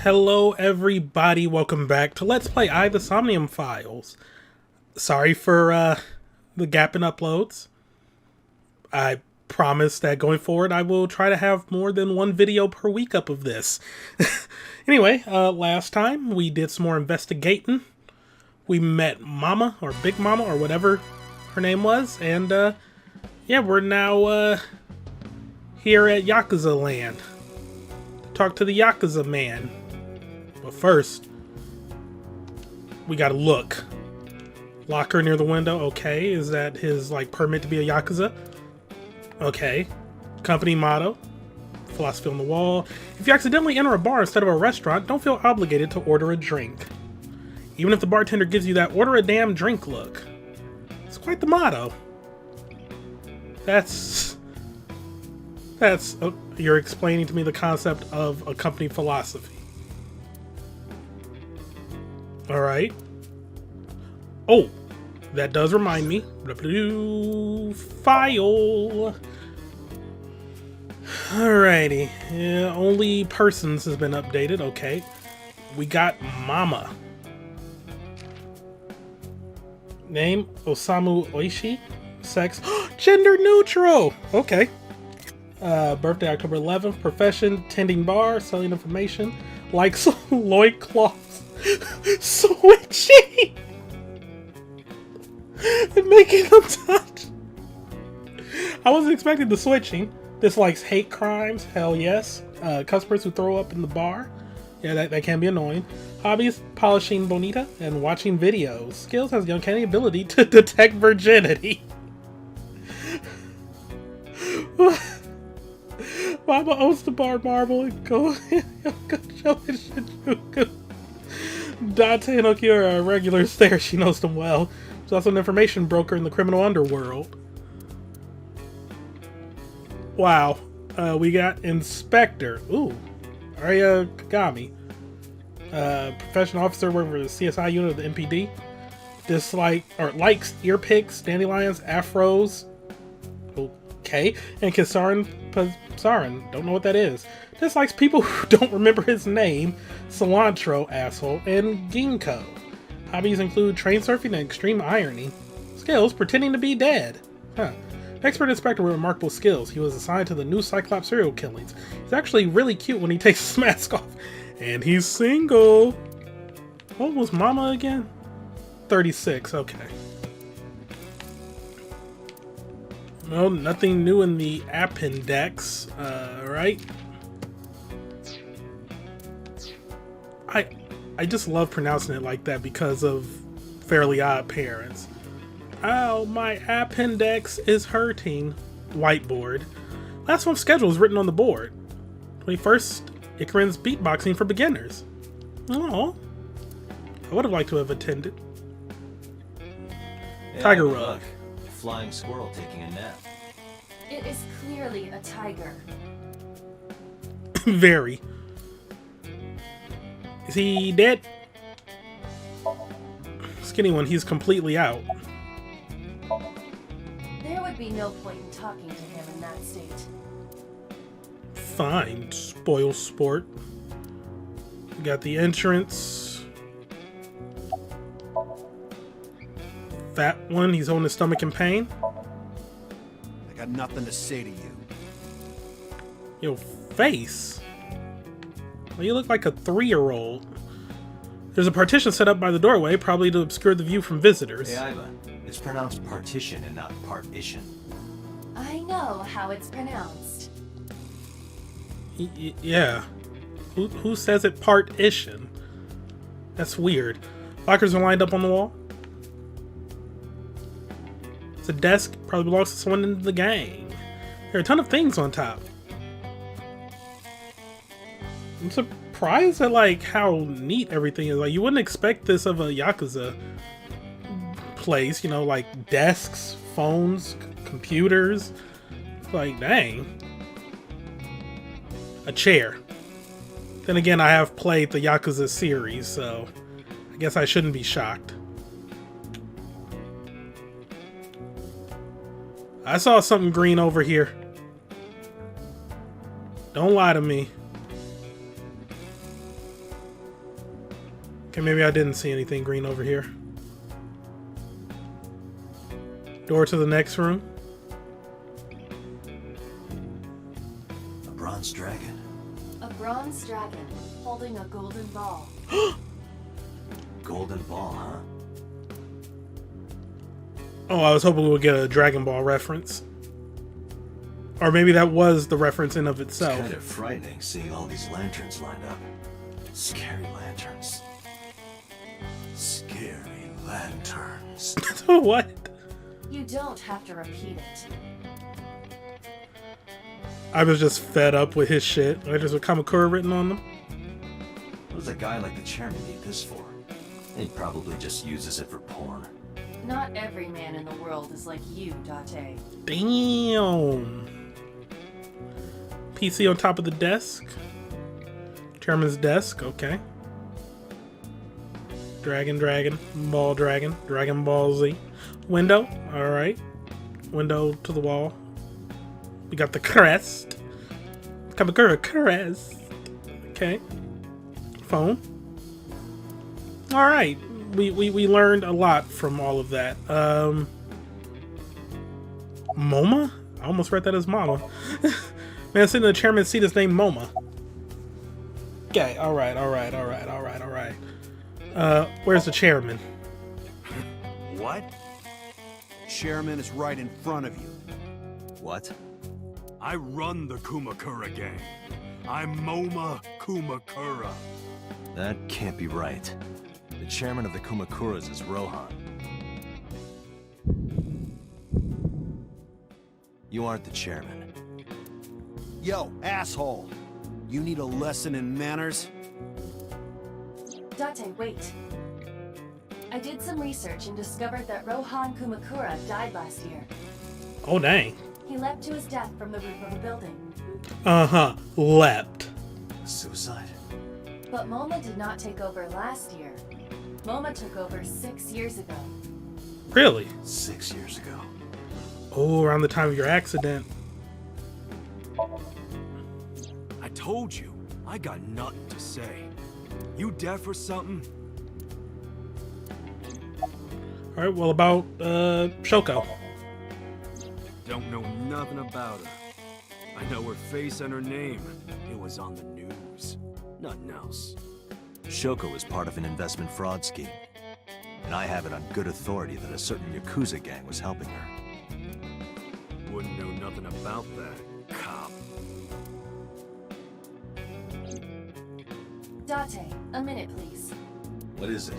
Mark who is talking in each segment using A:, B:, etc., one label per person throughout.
A: Hello everybody, welcome back to Let's Play the Somnium Files. Sorry for the gap in uploads. I promise that going forward I will try to have more than one video per week up of this. Anyway, last time we did some more investigating. We met Mama, or Big Mama, or whatever her name was, and yeah, we're now here at Yakuza land to talk to the Yakuza man. But first, we gotta look. Locker near the window. Okay, is that his permit to be a Yakuza? Okay. Company motto. Philosophy on the wall. If you accidentally enter a bar instead of a restaurant, don't feel obligated to order a drink. Even if the bartender gives you that order a damn drink look. It's quite the motto. That's you're explaining to me the concept of a company philosophy. Alright. Oh, that does remind me. File. Alrighty. Yeah, only persons has been updated. Okay. We got Mama. Name Osamu Oishi. Sex gender neutral. Okay. Birthday October 11th. Profession tending bar, selling information. Likes loincloths. Switching and making them touch. I wasn't expecting the switching. Dislikes hate crimes. Hell yes. Customers who throw up in the bar. Yeah, that can be annoying. Hobbies: polishing bonita and watching videos. Skills: has the uncanny ability to detect virginity. Mama owns the bar marble and go show it Shinjuku. Dante and Okura are regulars there. She knows them well. She's also an information broker in the criminal underworld. Wow. We got Inspector. Ooh. Arya Kagami. Professional officer working for the CSI unit of the MPD. Likes ear picks, dandelions, afros. Okay. And Kisaran Pasaran. Don't know what that is. Dislikes people who don't remember his name. Cilantro, asshole, and ginkgo. Hobbies include train surfing and extreme irony. Skills: pretending to be dead. Huh. Expert inspector with remarkable skills. He was assigned to the new Cyclops serial killings. He's actually really cute when he takes his mask off. And he's single. What was Mama again? 36, okay. No, nothing new in the appendix, right? I just love pronouncing it like that because of Fairly Odd Parents. Oh, my appendix is hurting. Whiteboard. Last month's schedule is written on the board. 21st, Ikarin's beatboxing for beginners. Oh, I would have liked to have attended.
B: Yeah,
A: Tiger rug.
B: A flying squirrel taking a nap.
C: It is clearly a tiger.
A: Very. Is he dead? Skinny one, he's completely out.
C: There would be no point in talking to him in that state.
A: Fine, spoil sport. We got the entrance. Fat one, he's holding his stomach in pain.
D: I got nothing to say to you.
A: Yo, face. Well, you look like a 3-year-old. There's a partition set up by the doorway, probably to obscure the view from visitors.
B: Hey, Iva. It's pronounced partition and not partition.
C: I know how it's pronounced.
A: Yeah. Who says it partition? That's weird. Lockers are lined up on the wall. It's a desk, probably belongs to someone in the gang. There are a ton of things on top. I'm surprised at how neat everything is. You wouldn't expect this of a Yakuza place, desks, phones, computers. Dang. A chair. Then again, I have played the Yakuza series, so I guess I shouldn't be shocked. I saw something green over here. Don't lie to me. Okay, maybe I didn't see anything green over here. Door to the next room.
B: A bronze dragon.
C: A bronze dragon holding a golden ball.
B: Golden ball, huh?
A: Oh, I was hoping we would get a Dragon Ball reference. Or maybe that was the reference in of
B: It's
A: itself.
B: kind of frightening seeing all these lanterns lined up. Scary lanterns. Scary lanterns.
A: What?
C: You don't have to repeat it.
A: I was just fed up with his shit. There's a Kamakura written on them.
B: What does a guy like the chairman need this for? He probably just uses it for porn.
C: Not every man in the world is like you, Date.
A: Damn. PC on top of the desk. Chairman's desk, okay. Dragon, Ball Dragon, Dragon Ball Z. Window, alright. Window to the wall. We got the crest. Kamakura crest. Okay. Phone. Alright. We learned a lot from all of that. MoMA? I almost read that as Mama. Man, sitting in the chairman's seat is named MoMA. Okay, alright. Where's the chairman?
D: What? Chairman is right in front of you.
B: What?
E: I run the Kumakura gang. I'm Moma Kumakura.
B: That can't be right. The chairman of the Kumakuras is Rohan. You aren't the chairman.
D: Yo, asshole! You need a lesson in manners?
C: Date, wait. I did some research and discovered that Rohan Kumakura died last year.
A: Oh, dang.
C: He leapt to his death from the roof of a building.
A: Uh-huh. Leapt.
B: Suicide?
C: But MoMA did not take over last year. MoMA took over 6 years ago.
A: Really?
B: 6 years ago.
A: Oh, around the time of your accident.
E: I told you, I got nothing to say. You deaf or something?
A: Alright, well, about, Shoko.
E: Don't know nothing about her. I know her face and her name. It was on the news. Nothing else.
B: Shoko was part of an investment fraud scheme. And I have it on good authority that a certain Yakuza gang was helping her.
E: Wouldn't know nothing about that, cop.
C: Date, a minute, please.
B: What is it?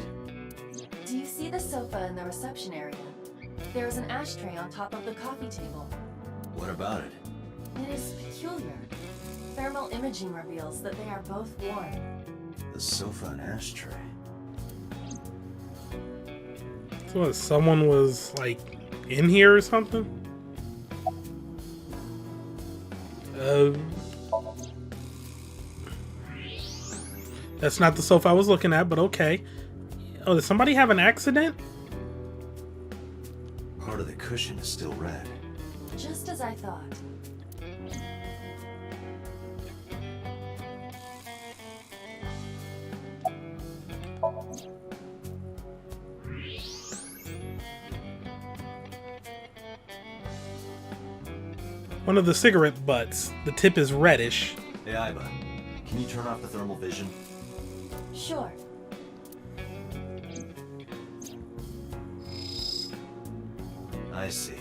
C: Do you see the sofa in the reception area? There is an ashtray on top of the coffee table.
B: What about it?
C: It is peculiar. Thermal imaging reveals that they are both warm.
B: The sofa and ashtray.
A: So what, someone was, like, in here or something? That's not the sofa I was looking at, but okay. Oh, did somebody have an accident?
B: Part of the cushion is still red.
C: Just as I thought.
A: One of the cigarette butts. The tip is reddish.
B: Hey, Iba, can you turn off the thermal vision?
C: Sure.
B: I see.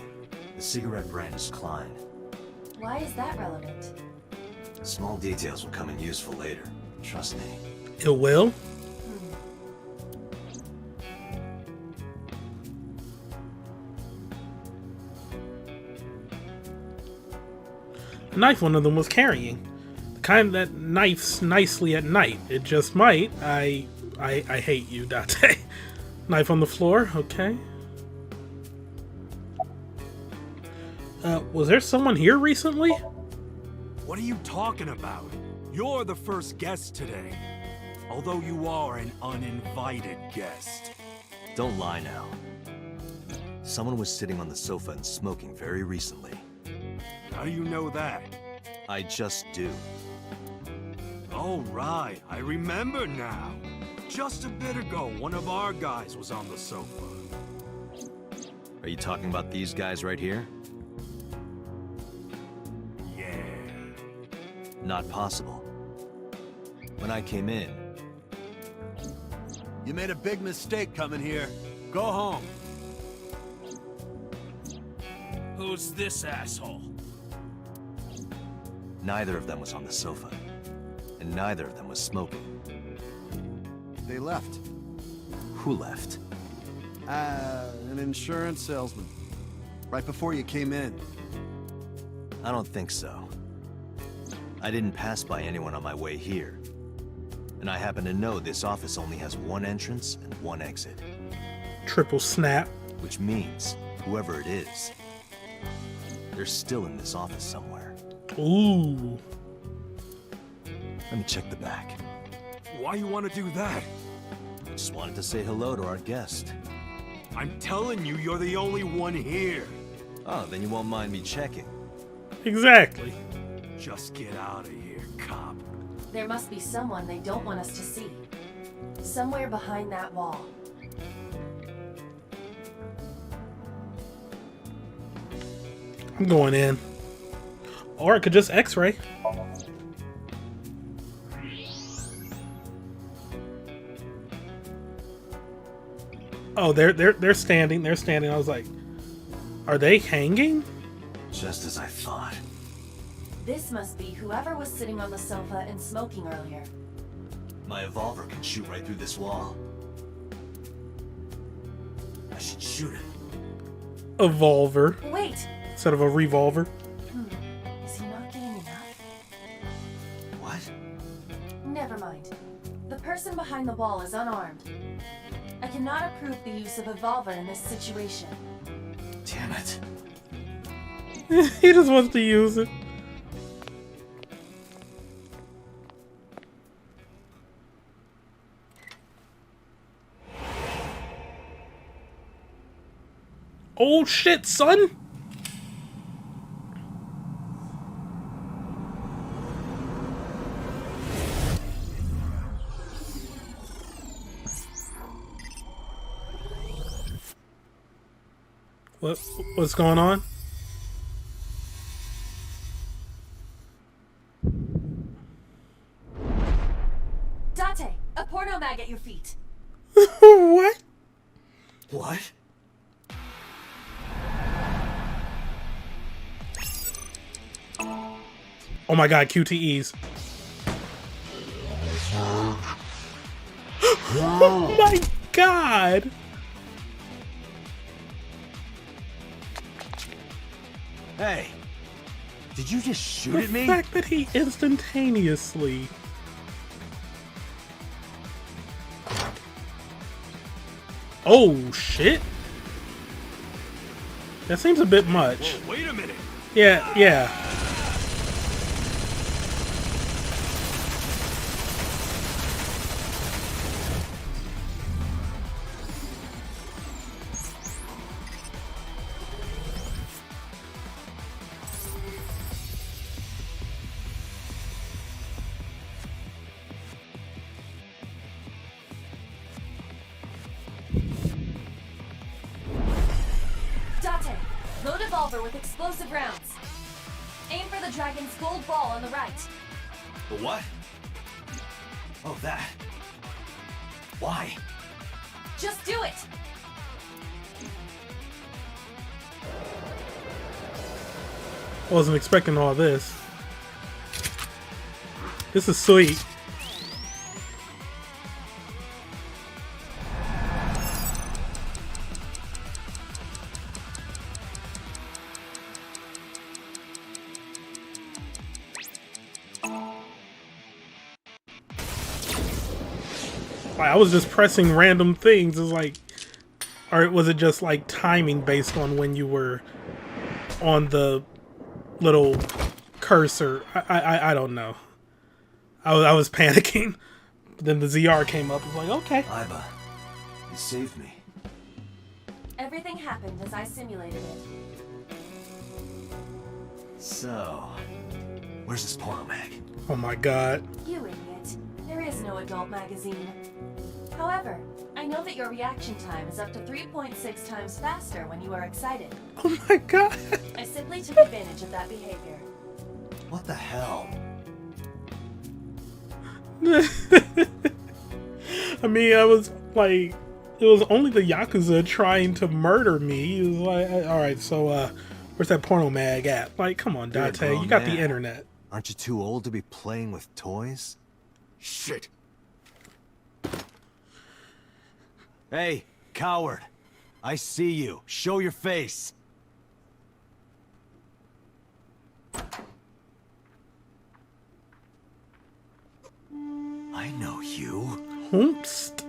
B: The cigarette brand is Klein.
C: Why is that relevant?
B: Small details will come in useful later. Trust me.
A: It will? The knife one of them was carrying. The kind that knifes nicely at night. It just might. I hate you, Date. Knife on the floor, okay. Was there someone here recently?
E: What are you talking about? You're the first guest today. Although you are an uninvited guest.
B: Don't lie now. Someone was sitting on the sofa and smoking very recently.
E: How do you know that?
B: I just do.
E: Oh, right. I remember now. Just a bit ago, one of our guys was on the sofa.
B: Are you talking about these guys right here?
E: Yeah.
B: Not possible. When I came in,
D: You made a big mistake coming here. Go home.
E: Who's this asshole?
B: neither of them was on the sofa. And neither of them was smoking.
D: They left.
B: Who left?
D: An insurance salesman. Right before you came in.
B: I don't think so. I didn't pass by anyone on my way here. And I happen to know this office only has one entrance and one exit.
A: Triple snap.
B: Which means, whoever it is, they're still in this office somewhere.
A: Ooh.
B: Let me check the back.
E: Why you want to do that?
B: I just wanted to say hello to our guest.
E: I'm telling you, you're the only one here.
B: Oh, then you won't mind me checking.
A: Exactly.
E: Just get out of here, cop.
C: There must be someone they don't want us to see. Somewhere behind that wall.
A: I'm going in. Or I could just X-ray. Oh, they're standing. They're standing. I was like, are they hanging?
B: Just as I thought.
C: This must be whoever was sitting on the sofa and smoking earlier.
B: My revolver can shoot right through this wall. I should shoot it.
A: A Volver
C: Wait!
A: instead of a revolver.
C: Is he not getting enough?
B: What?
C: Never mind. The person behind the wall is unarmed. I cannot approve the use of a revolver in this situation.
B: Damn it.
A: He just wants to use it. Oh shit, son! What's going on?
C: Date, a porno mag at your feet.
A: What?
B: What?
A: Oh my god, QTEs. Oh my god!
B: Hey! Did you just shoot
A: The
B: at me?
A: fact that he instantaneously... Oh shit! That seems a bit much.
E: Whoa, wait a minute.
A: Yeah.
C: Date, load a revolver with explosive rounds. Aim for the dragon's gold ball on the right.
B: The what? Oh, that. Why?
C: Just do it!
A: I wasn't expecting all this. This is sweet. I was just pressing random things. It's like, or was it just like timing based on when you were on the little cursor? I don't know. I was panicking. But then the ZR came up. I was like, okay.
B: Iba, you saved me.
C: Everything happened as I simulated it.
B: So, where's this porno mag?
A: Oh my god.
C: You idiot. There is no adult magazine. However, I know that your reaction time is up to 3.6 times faster when you are excited.
A: Oh my god.
C: I simply took advantage of that behavior.
B: What the hell?
A: I mean, I was like, it was only the Yakuza trying to murder me. He was like, alright, so, where's that porno mag at? Like, come on,
B: You're a
A: Date,
B: grown
A: you got
B: man.
A: the internet.
B: Aren't you too old to be playing with toys?
E: Shit.
B: Hey, coward. I see you. Show your face. I know you.
A: Hoomst.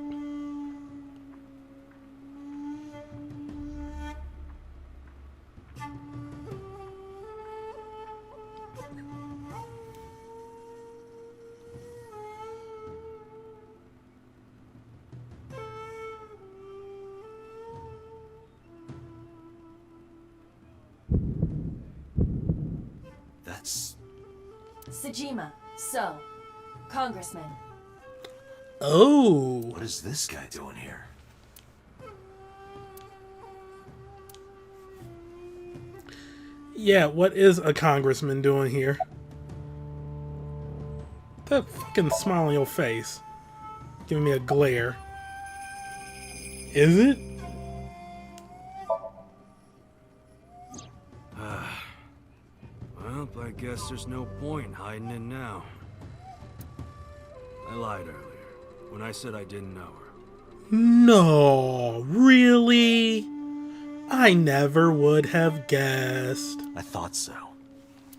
B: That's...
C: Sejima, so, Congressman.
A: Oh.
B: What is this guy doing here?
A: Yeah, what is a congressman doing here? That fucking smile on your face. Giving me a glare. Is it?
E: Well, I guess there's no point hiding it now. I lied earlier when I said I didn't know her.
A: No, really? I never would have guessed.
B: I thought so.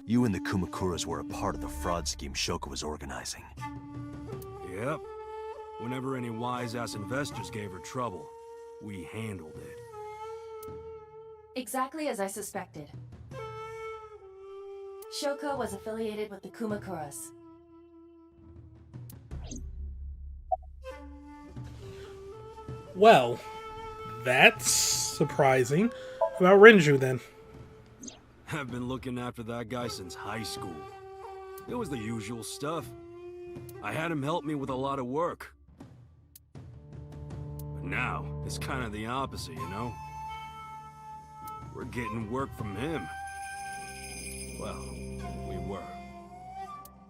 B: You and the Kumakuras were a part of the fraud scheme Shoko was organizing.
E: Yep. Whenever any wise-ass investors gave her trouble, we handled it.
C: Exactly as I suspected. Shoko was affiliated with the Kumakuras.
A: Well, that's surprising. How about Renju then?
E: I've been looking after that guy since high school. It was the usual stuff. I had him help me with a lot of work. But now, it's kind of the opposite, you know? We're getting work from him. Well, we were.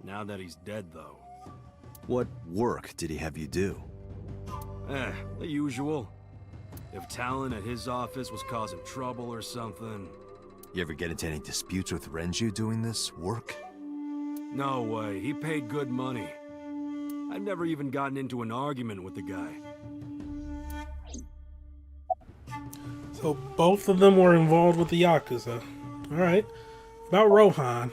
E: Now that he's dead, though.
B: What work did he have you do?
E: The usual. If Talon at his office was causing trouble or something...
B: You ever get into any disputes with Renju doing this work?
E: No way, he paid good money. I've never even gotten into an argument with the guy.
A: So both of them were involved with the Yakuza. Alright. About Rohan.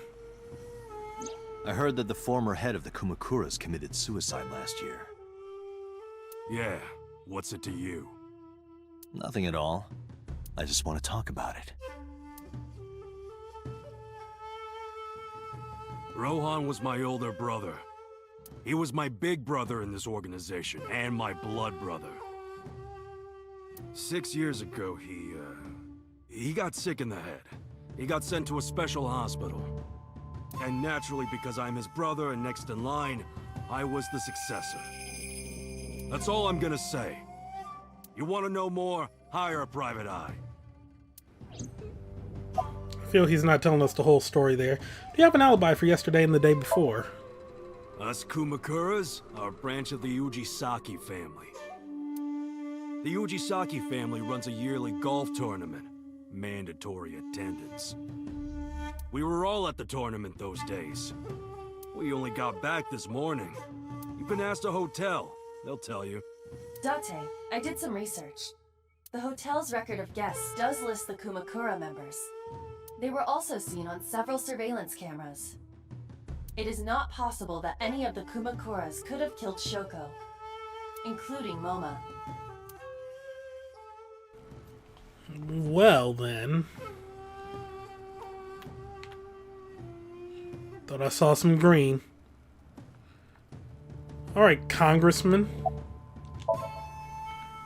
B: I heard that the former head of the Kumakuras committed suicide last year.
E: Yeah, what's it to you?
B: Nothing at all. I just want to talk about it.
E: Rohan was my older brother. He was my big brother in this organization, and my blood brother. 6 years ago, he got sick in the head. He got sent to a special hospital. And naturally, because I'm his brother and next in line, I was the successor. That's all I'm gonna say. You want to know more? Hire a private eye.
A: I feel he's not telling us the whole story there. Do you have an alibi for yesterday and the day before?
E: Us Kumakuras are a branch of the Ujisaki family. The Ujisaki family runs a yearly golf tournament. Mandatory attendance. We were all at the tournament those days. We only got back this morning. You can ask the hotel. They'll tell you.
C: Date, I did some research. The hotel's record of guests does list the Kumakura members. They were also seen on several surveillance cameras. It is not possible that any of the Kumakuras could have killed Shoko, including Moma.
A: Well then. Thought I saw some green. Alright, Congressman.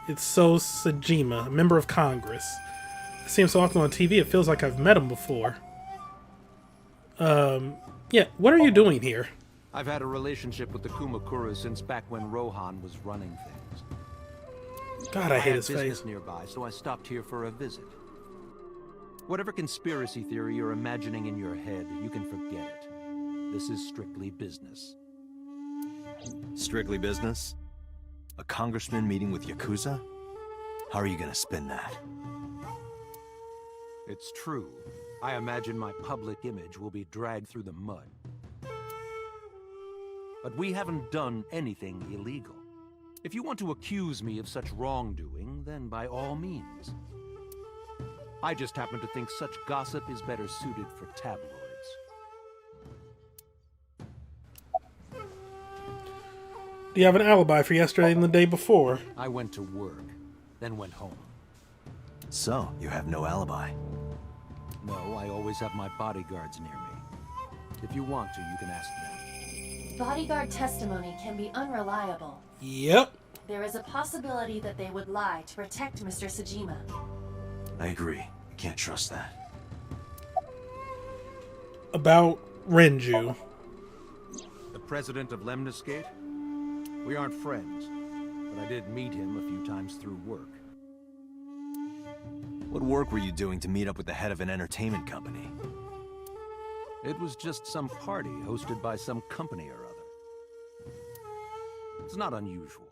A: It's So Sejima, a member of Congress. I see him so often on TV, it feels like I've met him before. Yeah, what are you doing here?
F: I've had a relationship with the Kumakuras since back when Rohan was running things.
A: God, I hate
D: had
A: his
D: business
A: face.
D: nearby, so I stopped here for a visit. Whatever conspiracy theory you're imagining in your head, you can forget it. This is strictly business.
B: Strictly business? A congressman meeting with Yakuza? How are you gonna spin that?
D: It's true. I imagine my public image will be dragged through the mud. But we haven't done anything illegal. If you want to accuse me of such wrongdoing, then by all means. I just happen to think such gossip is better suited for tabloids.
A: Do you have an alibi for yesterday and the day before?
D: I went to work, then went home.
B: So, you have no alibi.
D: No, I always have my bodyguards near me. If you want to, you can ask them.
C: Bodyguard testimony can be unreliable.
A: Yep.
C: There is a possibility that they would lie to protect Mr. Sajima.
B: I agree. You can't trust that.
A: About Renju.
D: The president of Lemniscate? We aren't friends, but I did meet him a few times through work.
B: What work were you doing to meet up with the head of an entertainment company?
D: It was just some party hosted by some company or other. It's not unusual.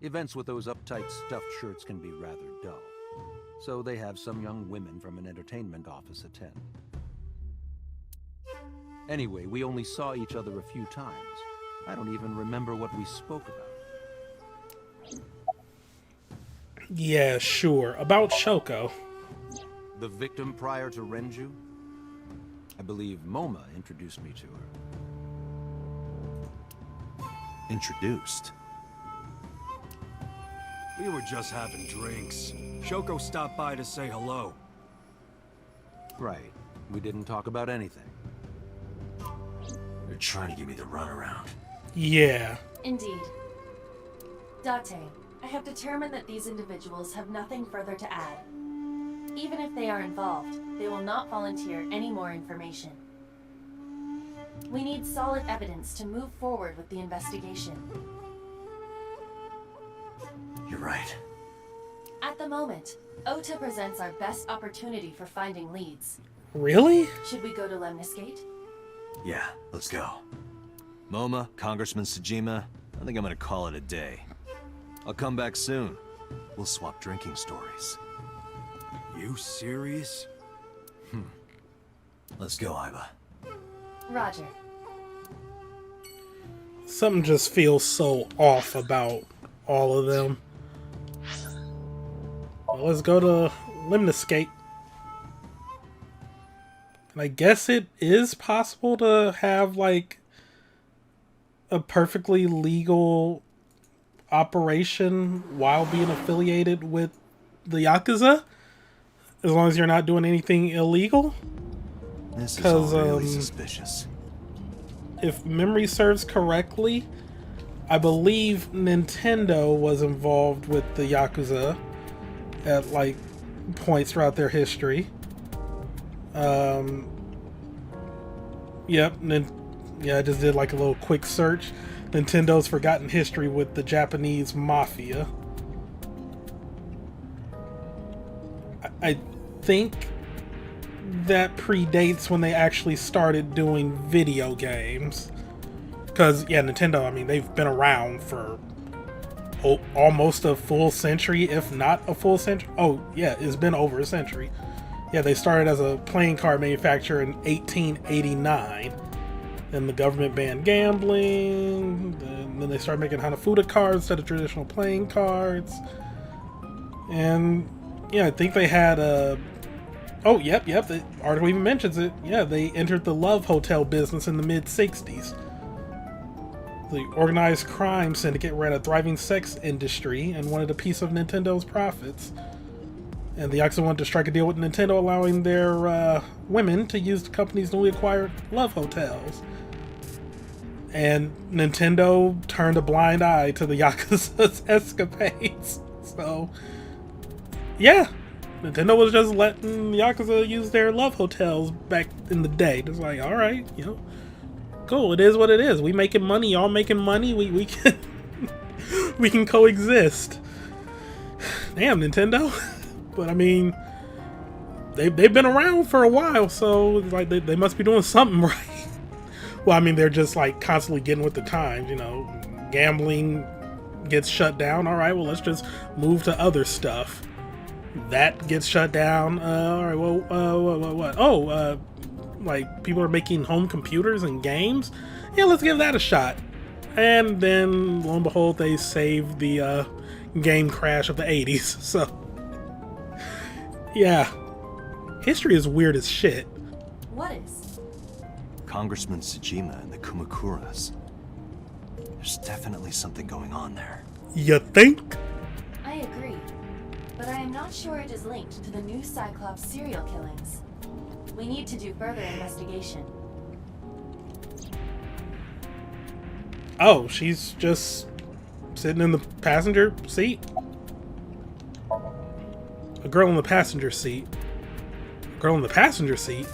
D: Events with those uptight stuffed shirts can be rather dull. So they have some young women from an entertainment office attend. Anyway, we only saw each other a few times. I don't even remember what we spoke about.
A: Yeah, sure. About Shoko.
D: The victim prior to Renju? I believe Moma introduced me to her.
B: Introduced?
E: We were just having drinks. Shoko stopped by to say hello.
D: Right. We didn't talk about anything.
B: You're trying to give me the runaround.
A: Yeah.
C: Indeed. Date, I have determined that these individuals have nothing further to add. Even if they are involved, they will not volunteer any more information. We need solid evidence to move forward with the investigation.
B: You're right.
C: At the moment, Ota presents our best opportunity for finding leads.
A: Really?
C: Should we go to Lemniscate?
B: Yeah, let's go. Moma, Congressman Sajima, I think I'm gonna call it a day. I'll come back soon. We'll swap drinking stories.
E: You serious?
B: Let's go, Iba.
C: Roger.
A: Something just feels so off about all of them. Well, let's go to Lemniscate. And I guess it is possible to have, like, a perfectly legal operation while being affiliated with the Yakuza, as long as you're not doing anything illegal.
B: This is all
A: 'Cause,
B: really suspicious.
A: If memory serves correctly, I believe Nintendo was involved with the Yakuza at, like, points throughout their history. Yep, yeah, I just did like a little quick search. Nintendo's forgotten history with the Japanese mafia. I think that predates when they actually started doing video games. Because, yeah, Nintendo, I mean, they've been around for almost a full century, if not a full century. Oh, yeah, it's been over a century. Yeah, they started as a playing card manufacturer in 1889. Then the government banned gambling. Then they started making Hanafuda cards instead of traditional playing cards. And, yeah, I think they had a... Oh, yep, the article even mentions it. Yeah, they entered the Love Hotel business in the mid-60s. The organized crime syndicate ran a thriving sex industry and wanted a piece of Nintendo's profits. And the Yakuza wanted to strike a deal with Nintendo, allowing their women to use the company's newly acquired Love Hotels. And Nintendo turned a blind eye to the Yakuza's escapades. So, yeah, Nintendo was just letting Yakuza use their Love Hotels back in the day. Just like, all right, you know, cool, it is what it is. We making money, y'all making money. We can we can coexist. Damn, Nintendo. But I mean, they've been around for a while, so like they must be doing something right. Well, I mean, they're just like constantly getting with the times, you know. Gambling gets shut down. All right, well, let's just move to other stuff. That gets shut down. All right, well, what? Oh, like people are making home computers and games. Yeah, let's give that a shot. And then, lo and behold, they saved the game crash of the 80s. So, yeah, history is weird as shit.
C: What is?
B: Congressman Tsujima and the Kumakuras. There's definitely something going on there.
A: You think?
C: I agree, but I am not sure it is linked to the new Cyclops serial killings. We need to do further investigation.
A: Oh, she's just sitting in the passenger seat? A girl in the passenger seat. A girl in the passenger seat?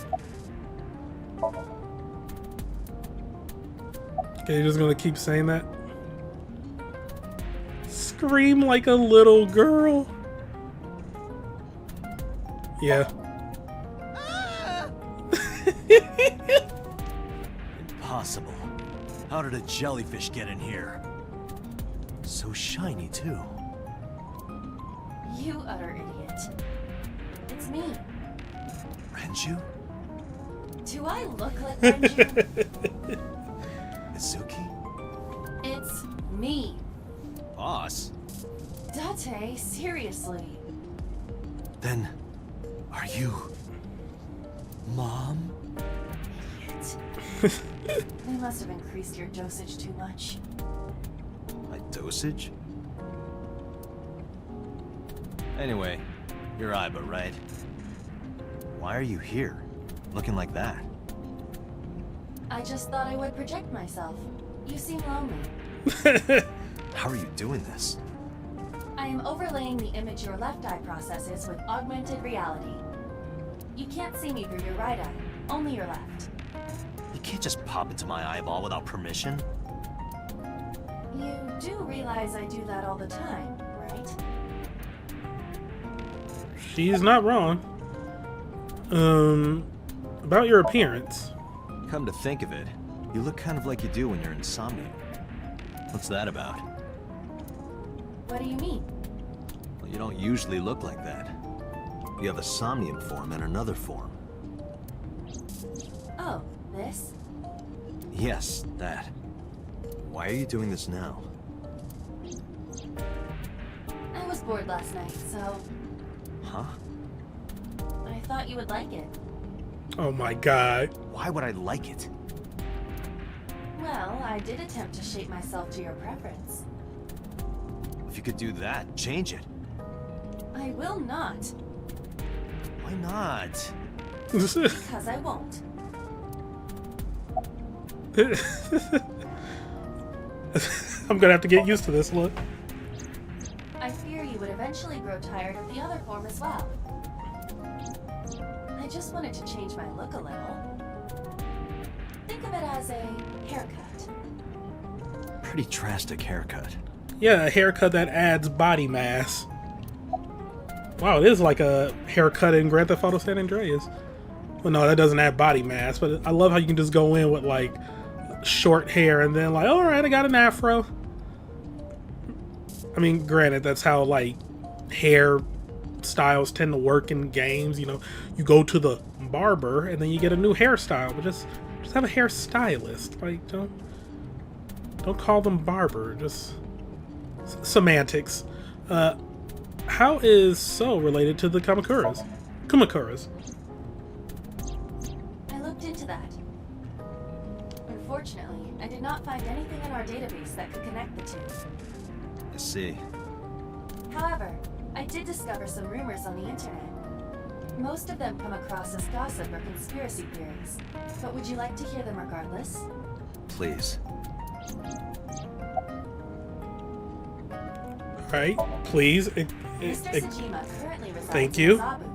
A: Okay, you're just gonna keep saying that? Scream like a little girl. Yeah.
B: Impossible. How did a jellyfish get in here? So shiny, too.
C: You utter idiot. It's me.
B: Renju?
C: Do I look like Renju?
B: Mizuki?
C: It's me.
B: Boss?
C: Date, seriously.
B: Then, are you... Mom?
C: Idiot. They must have increased your dosage too much.
B: My dosage? Anyway, you're Aiba, right? Why are you here? Looking like that?
C: I just thought I would project myself. You seem lonely.
B: How are you doing this?
C: I am overlaying the image your left eye processes with augmented reality. You can't see me through your right eye, only your left.
B: You can't just pop into my eyeball without permission.
C: You do realize I do that all the time, right?
A: She's not wrong. About your appearance.
B: Come to think of it, you look kind of like you do when you're insomnia. What's that about?
C: What do you mean?
B: Well, you don't usually look like that. You have a Somnium form and another form.
C: Oh, this?
B: Yes, that. Why are you doing this now?
C: I was bored last night, so
B: Huh?
C: I thought you would like it.
A: Oh my god.
B: Why would I like it?
C: Well, I did attempt to shape myself to your preference.
B: If you could do that, change it.
C: I will not,
B: Why not?
C: because I won't.
A: I'm gonna have to get used to this look.
C: I fear you would eventually grow tired of the other form as well. I just wanted to change my look a little. Think of it as a haircut.
B: Pretty drastic haircut.
A: Yeah, a haircut that adds body mass. Wow, it is like a haircut in Grand Theft Auto San Andreas. Well, no, that doesn't add body mass, but I love how you can just go in with like short hair and then like, all right, I got an afro. I mean, granted, that's how like hair styles tend to work in games. You know, you go to the barber and then you get a new hairstyle, but just have a hairstylist. Like, don't call them barber. Just semantics. How is So related to the Kumakuras?
C: I looked into that. Unfortunately, I did not find anything in our database that could connect the two.
B: I see.
C: However, I did discover some rumors on the internet. Most of them come across as gossip or conspiracy theories, but would you like to hear them regardless?
B: Please.
A: All right, please.
C: Mr. Tsujima currently resides
A: Thank
C: in
A: you.
C: Zabu.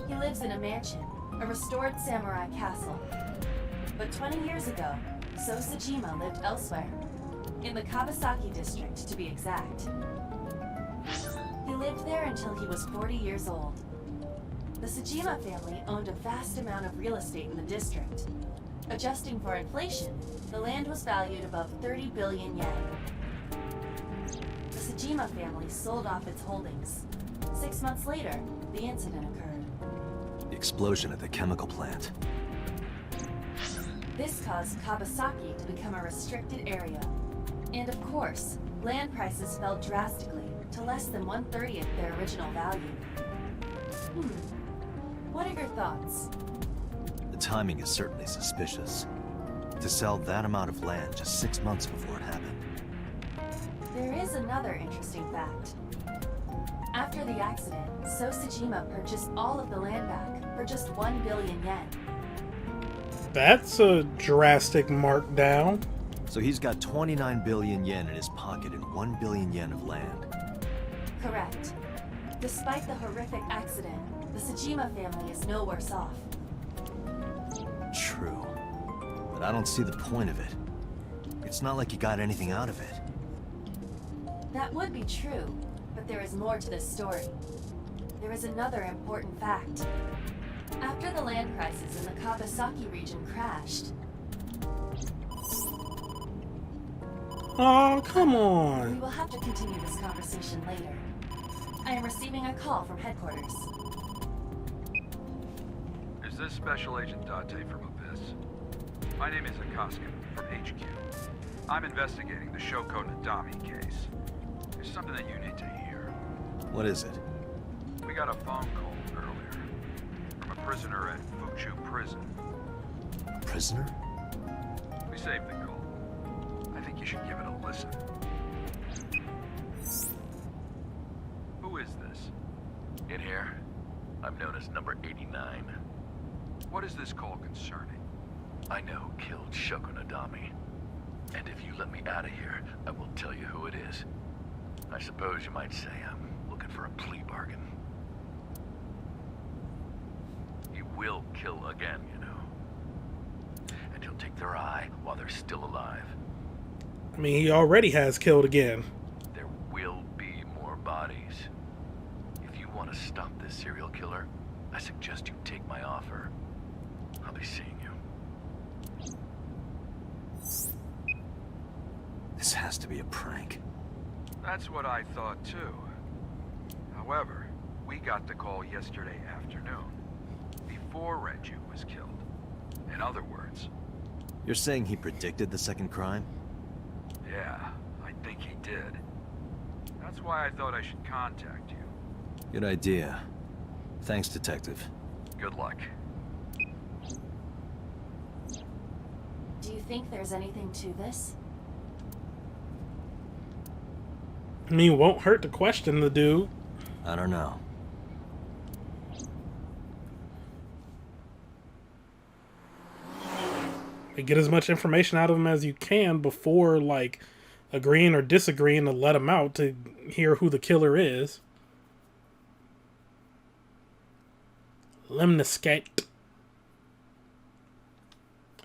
C: He lives in a mansion, a restored samurai castle. But 20 years ago, So Tsujima lived elsewhere. in the Kawasaki district to be exact. He lived there until he was 40 years old. The Tsujima family owned a vast amount of real estate in the district. Adjusting for inflation, the land was valued above 30 billion yen. The Tsujima family sold off its holdings. 6 months later, the incident occurred.
B: The explosion at the chemical plant.
C: This caused Kawasaki to become a restricted area. And of course, land prices fell drastically to less than 1/30 their original value. What are your thoughts?
B: The timing is certainly suspicious. To sell that amount of land just 6 months before it happened.
C: There is another interesting fact. After the accident, Tsujima purchased all of the land back for just 1 billion yen.
A: That's a drastic markdown.
B: So he's got 29 billion yen in his pocket and 1 billion yen of land.
C: Correct. Despite the horrific accident, the Tsujima family is no worse off.
B: True. But I don't see the point of it. It's not like you got anything out of it.
C: That would be true, but there is more to this story. There is another important fact. After the land prices in the Kawasaki region crashed...
A: Oh, come
C: We
A: on.
C: will have to continue this conversation later. I am receiving a call from headquarters.
F: Is this Special Agent Date from Abyss? My name is Akaska from HQ. I'm investigating the Shoko Nadami case. There's something that you need to hear.
B: What is it?
F: We got a phone call earlier from a prisoner at Fuchu Prison.
B: Prisoner?
F: We saved the call. I think you should give it a listen. Who is this?
G: In here, I'm known as number 89.
F: What is this call concerning?
G: I know who killed Shoko Nadami. And if you let me out of here, I will tell you who it is. I suppose you might say I'm looking for a plea bargain. He will kill again, you know. And he'll take their eye while they're still alive.
A: I mean, he already has killed again.
G: There will be more bodies. If you want to stop this serial killer, I suggest you take my offer. I'll be seeing you.
B: This has to be a prank.
F: That's what I thought too. However, we got the call yesterday afternoon, before Renju was killed. In other words...
B: You're saying he predicted the second crime?
F: Yeah, I think he did. That's why I thought I should contact you.
B: Good idea. Thanks, Detective.
F: Good luck.
C: Do you think there's anything to this?
A: I mean, it won't hurt to question the dude.
B: I don't know.
A: Get as much information out of him as you can before, like, agreeing or disagreeing to let him out to hear who the killer is. Lemniscate.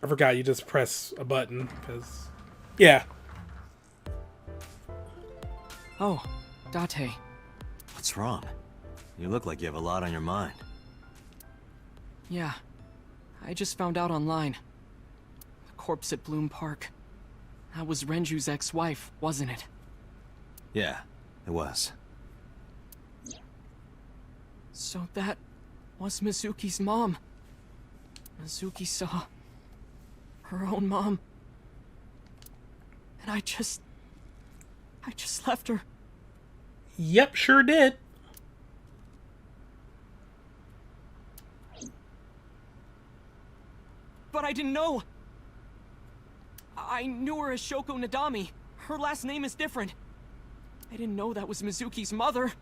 A: I forgot you just press a button, because... Yeah.
H: Oh, Date.
B: What's wrong? You look like you have a lot on your mind.
H: Yeah. I just found out online. The corpse at Bloom Park. That was Renju's ex-wife, wasn't it?
B: Yeah, it was.
H: So that was Mizuki's mom. Mizuki saw her own mom. And I just left her.
A: Yep, sure did.
H: But I didn't know. I knew her as Shoko Nadami. Her last name is different. I didn't know that was Mizuki's mother.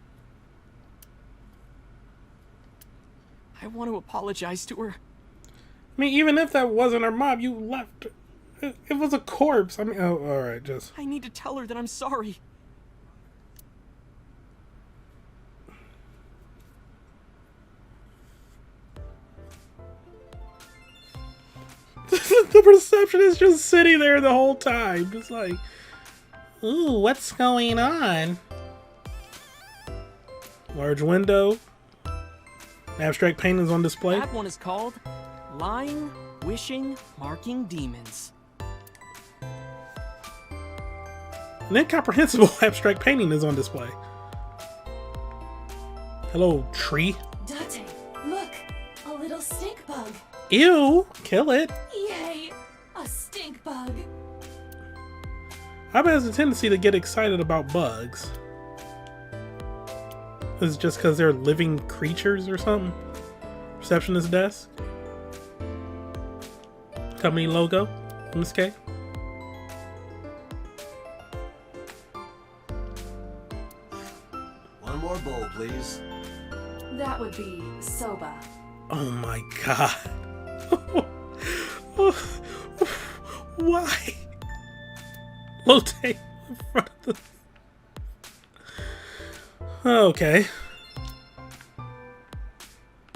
H: I want to apologize to her.
A: I mean, even if that wasn't her mom, you left. It was a corpse. I mean, oh, alright, just...
H: I need to tell her that I'm sorry.
A: The receptionist just sitting there the whole time. Just like, Ooh, what's going on? Large window. Abstract paintings on display.
H: That one is called Lying, Wishing, Marking Demons.
A: An incomprehensible abstract painting is on display. Hello, tree.
C: Date, look! A little stink bug.
A: Ew! Kill it.
C: Yay! A stink bug.
A: I've has a tendency to get excited about bugs. Is it just because they're living creatures or something? Receptionist desk. Company logo in this case.
B: One more bowl, please.
C: That would be soba.
A: Oh my god. Why? Low tape in front of the... Okay.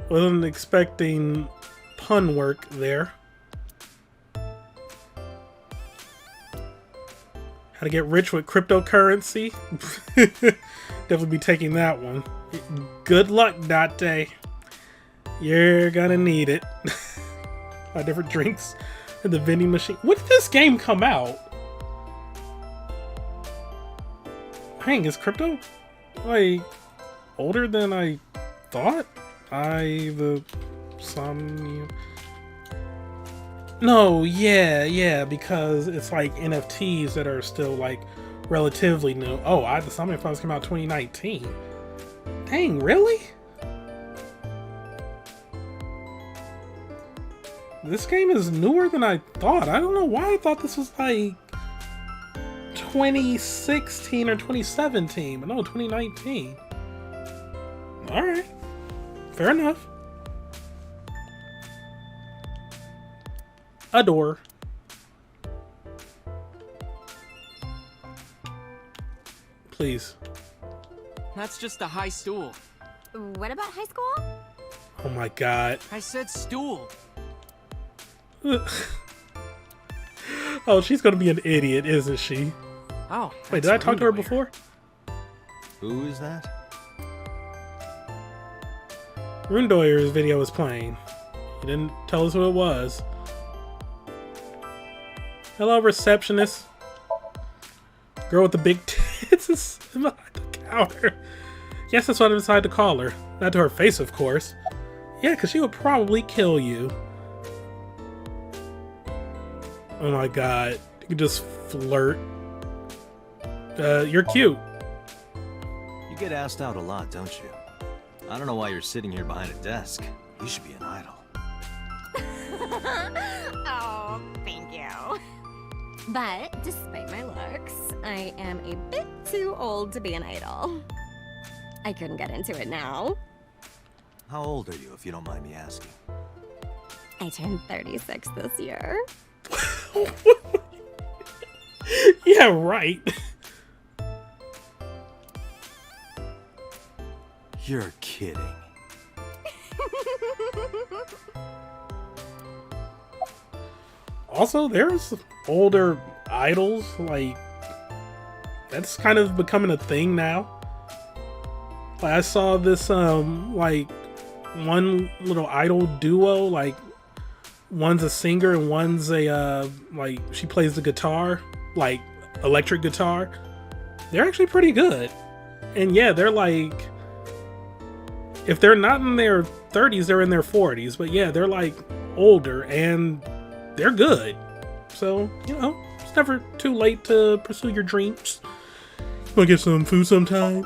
A: Wasn't expecting pun work there. How to get rich with cryptocurrency? Definitely be taking that one. Good luck, Date. You're gonna need it. Buy different drinks in the vending machine. When did this game come out? Dang, is crypto like older than I thought? The Somnium. No, yeah, because it's like NFTs that are still like relatively new. Oh, the Somnium Files came out 2019. Dang, really? This game is newer than I thought. I don't know why I thought this was like 2016 or 2017, but no, 2019. Alright. Fair enough. A door. Please.
H: That's just a high stool.
I: What about high school?
A: Oh my god.
H: I said stool.
A: Oh, she's gonna be an idiot, isn't she?
H: Oh,
A: Wait, did I talk to her before?
B: Who is that?
A: Rundoyer's video was playing. He didn't tell us who it was. Hello, receptionist. Girl with the big tits is behind the counter. Yes, that's what I decided to call her. Not to her face, of course. Yeah, because she would probably kill you. Oh my god. You can just flirt. You're cute.
B: You get asked out a lot, don't you? I don't know why you're sitting here behind a desk. You should be an idol.
I: Oh, thank you. But despite my looks, I am a bit too old to be an idol. I couldn't get into it now.
B: How old are you, if you don't mind me asking?
I: I turned 36 this year.
A: Yeah, right.
B: You're kidding.
A: Also, there's older idols, like, that's kind of becoming a thing now. Like, I saw this, like, one little idol duo, like, one's a singer and one's a, like, she plays the guitar, like, electric guitar. They're actually pretty good. And yeah, they're like, if they're not in their 30s, they're in their 40s. But yeah, they're like older and they're good. So, you know, it's never too late to pursue your dreams. Wanna get some food sometime?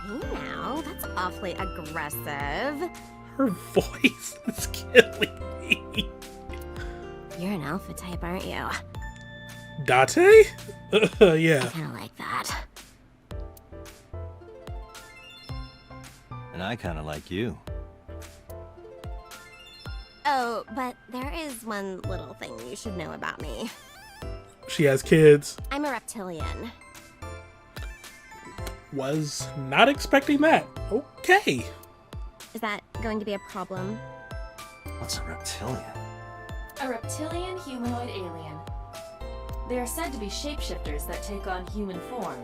I: Hey now, that's awfully aggressive.
A: Her voice is killing me.
I: You're an alpha type, aren't you?
A: Date? Yeah.
I: I kinda like that.
B: And I kind of like you.
I: Oh, but there is one little thing you should know about me.
A: She has kids.
I: I'm a reptilian.
A: Was not expecting that. Okay.
I: Is that going to be a problem?
B: What's a reptilian?
C: A reptilian humanoid alien. They are said to be shapeshifters that take on human form.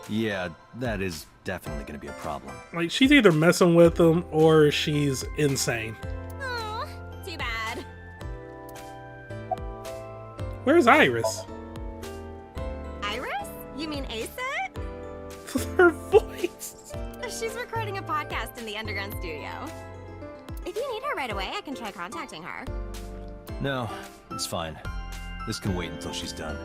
B: Yeah, that is definitely gonna be a problem.
A: Like, she's either messing with them or she's insane.
I: Oh, too bad.
A: Where's Iris?
I: Iris? You mean Asit?
A: Her voice.
I: She's recording a podcast in the underground studio. If you need her right away, I can try contacting her.
B: No, it's fine. This can wait until she's done.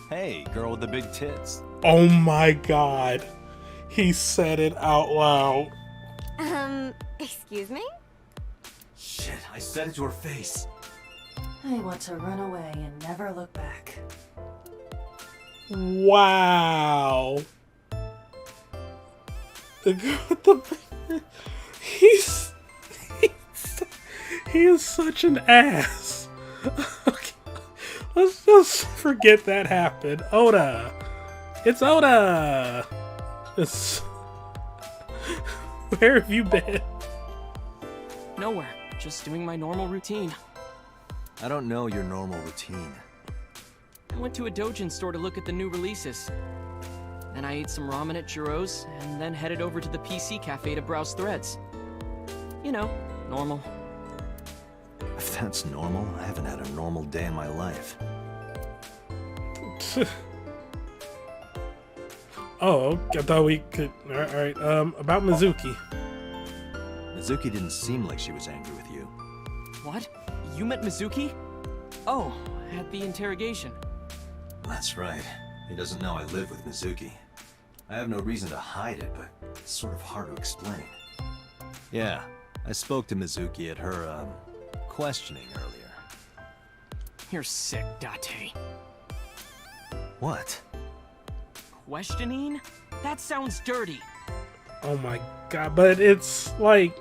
B: Hey, girl with the big tits.
A: Oh my god. He said it out loud.
I: Excuse me?
B: Shit, I said it to her face.
C: I want to run away and never look back.
A: Wow. The girl with the... He is such an ass. Okay. Let's just forget that happened. Oda. It's Oda. It's... Where have you been?
H: Nowhere. Just doing my normal routine.
B: I don't know your normal routine.
H: I went to a Dojin store to look at the new releases. Then I ate some ramen at Jiro's, and then headed over to the PC cafe to browse threads. You know, normal.
B: If that's normal, I haven't had a normal day in my life.
A: Oh, I thought we could... Alright, about Mizuki.
B: Mizuki didn't seem like she was angry with you.
H: What? You met Mizuki? Oh, at the interrogation.
B: That's right. He doesn't know I live with Mizuki. I have no reason to hide it, but it's sort of hard to explain. Yeah, I spoke to Mizuki at her, questioning earlier.
H: You're sick, Date.
B: What?
H: Questioning? That sounds dirty.
A: Oh my god, but it's like...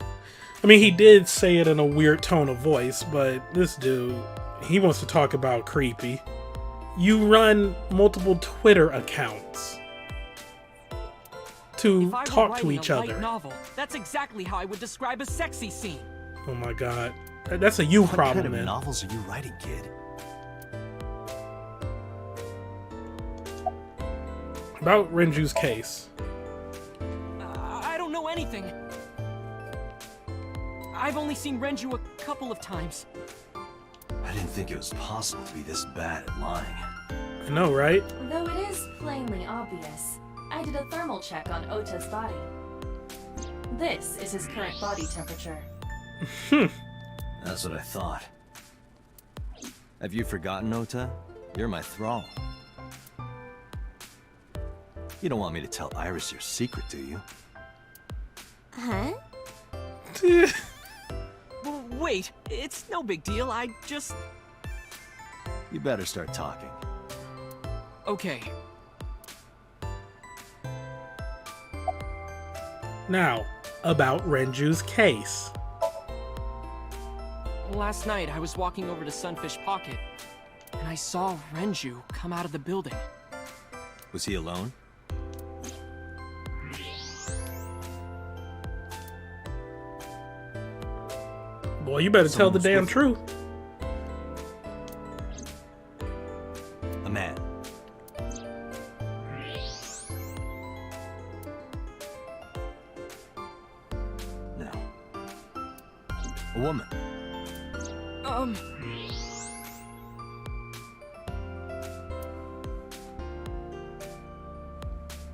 A: I mean, he did say it in a weird tone of voice, but this dude, he wants to talk about creepy. You run multiple Twitter accounts to
H: If I were
A: talk to
H: writing
A: each
H: a light
A: other.
H: novel, that's exactly how I would describe a sexy scene.
A: Oh my god. That's a you
B: What
A: problem,
B: kind of
A: man.
B: novels are you writing, kid?
A: About Renju's case.
H: I don't know anything. I've only seen Renju a couple of times.
B: I didn't think it was possible to be this bad at lying.
A: I know, right?
C: Though it is plainly obvious, I did a thermal check on Ota's body. This is his current body temperature.
B: That's what I thought. Have you forgotten, Ota? You're my thrall. You don't want me to tell Iris your secret, do you?
I: Huh?
H: Well, wait, it's no big deal. I just...
B: You better start talking.
H: Okay.
A: Now, about Renju's case.
H: Last night, I was walking over to Sunfish Pocket, and I saw Renju come out of the building.
B: Was he alone?
A: Boy, you better tell the
B: Someone's
A: damn
B: with
A: truth.
B: A man. No. A woman.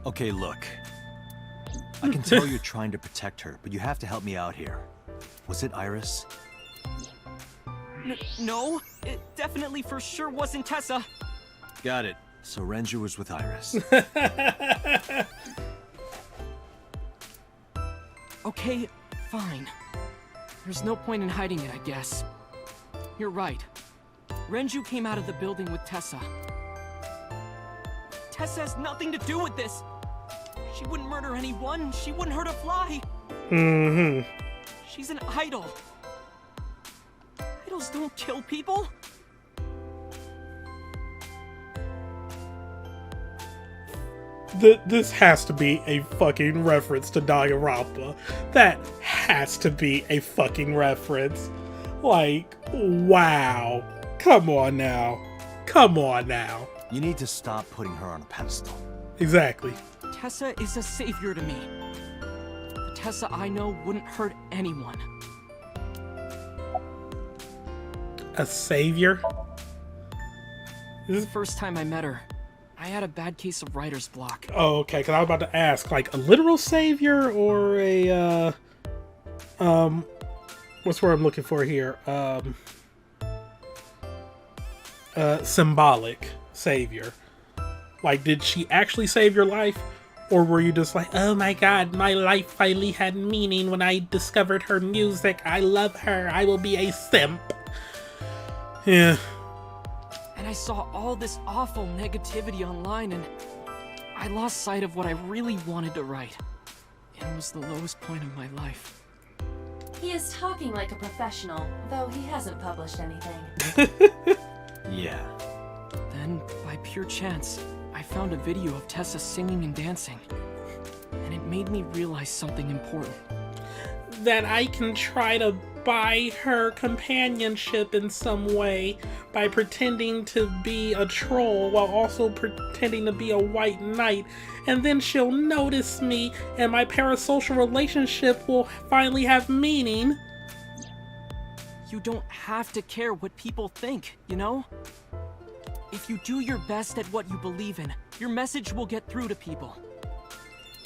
B: Okay, look. I can tell you're trying to protect her, but you have to help me out here. Was it Iris?
H: No, it definitely for sure wasn't Tessa.
B: Got it. So Renju was with Iris.
H: Okay, fine. There's no point in hiding it, I guess. You're right. Renju came out of the building with Tessa. Tessa has nothing to do with this. She wouldn't murder anyone. She wouldn't hurt a fly.
A: Mm-hmm.
H: She's an idol. Idols don't kill people.
A: This has to be a fucking reference to Danganronpa. That has to be a fucking reference. Like, wow. Come on now. Come on now.
B: You need to stop putting her on a pedestal.
A: Exactly.
H: Tessa is a savior to me. The Tessa I know wouldn't hurt anyone.
A: A savior?
H: The first time I met her, I had a bad case of writer's block.
A: Oh, okay, because I was about to ask, like, a literal savior or a, what's the word I'm looking for here? Symbolic savior. Like, did she actually save your life? Or were you just like, oh my god, my life finally had meaning when I discovered her music. I love her. I will be a simp. Yeah.
H: And I saw all this awful negativity online, and I lost sight of what I really wanted to write. It was the lowest point of my life.
C: He is talking like a professional, though he hasn't published anything.
B: Yeah.
H: Then, by pure chance, I found a video of Tessa singing and dancing. And it made me realize something important.
A: That I can try to buy her companionship in some way by pretending to be a troll while also pretending to be a white knight, and then she'll notice me and my parasocial relationship will finally have meaning.
H: You don't have to care what people think, you know? If you do your best at what you believe in, your message will get through to people.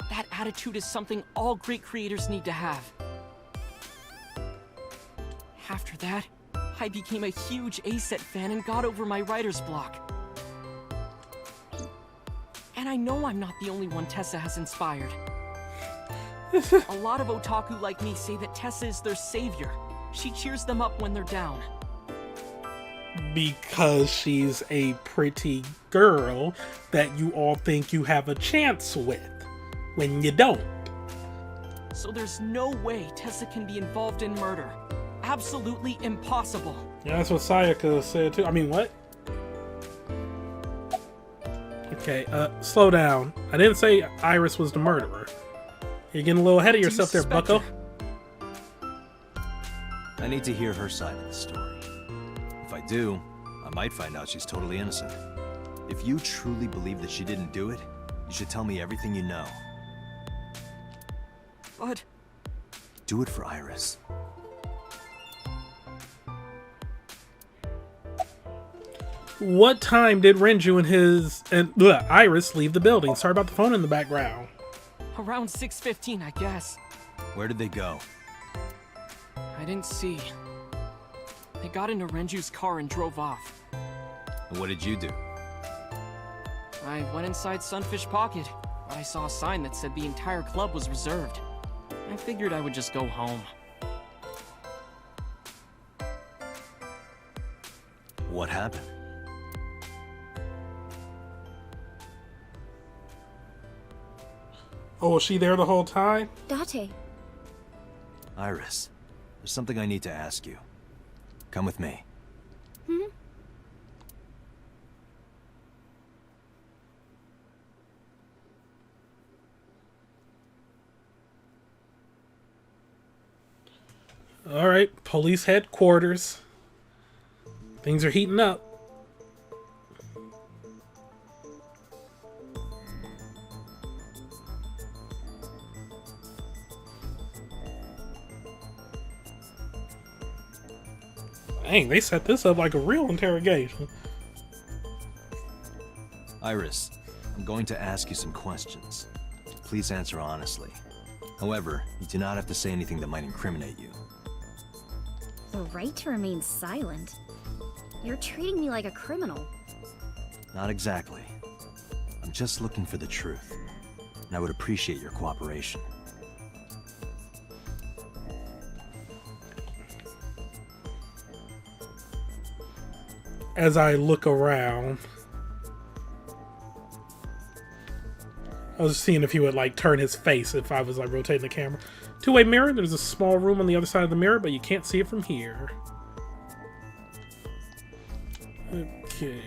H: That attitude is something all great creators need to have. After that, I became a huge A-Set fan and got over my writer's block. And I know I'm not the only one Tessa has inspired. A lot of otaku like me say that Tessa is their savior. She cheers them up when they're down.
A: Because she's a pretty girl that you all think you have a chance with, when you don't.
H: So there's no way Tessa can be involved in murder. Absolutely impossible.
A: Yeah, that's what Sayaka said too. I mean, what? Okay, slow down. I didn't say Iris was the murderer. You're getting a little ahead of yourself there, bucko.
B: I need to hear her side of the story. If I do, I might find out she's totally innocent. If you truly believe that she didn't do it, you should tell me everything you know.
H: But...
B: do it for Iris.
A: What time did Renju and Iris leave the building? Sorry about the phone in the background.
H: Around 6:15, I guess.
B: Where did they go?
H: I didn't see. They got into Renju's car and drove off.
B: And what did you do?
H: I went inside Sunfish Pocket, but I saw a sign that said the entire club was reserved. I figured I would just go home.
B: What happened?
A: Oh, was she there the whole time?
I: Date.
B: Iris, there's something I need to ask you. Come with me.
I: Hmm?
A: All right, police headquarters. Things are heating up. Dang, they set this up like a real interrogation.
B: Iris, I'm going to ask you some questions. Please answer honestly. However, you do not have to say anything that might incriminate you.
I: The right to remain silent? You're treating me like a criminal.
B: Not exactly. I'm just looking for the truth, and I would appreciate your cooperation.
A: As I look around, I was seeing if he would like turn his face if I was like rotating the camera. Two-way mirror. There's a small room on the other side of the mirror, but you can't see it from here. Okay.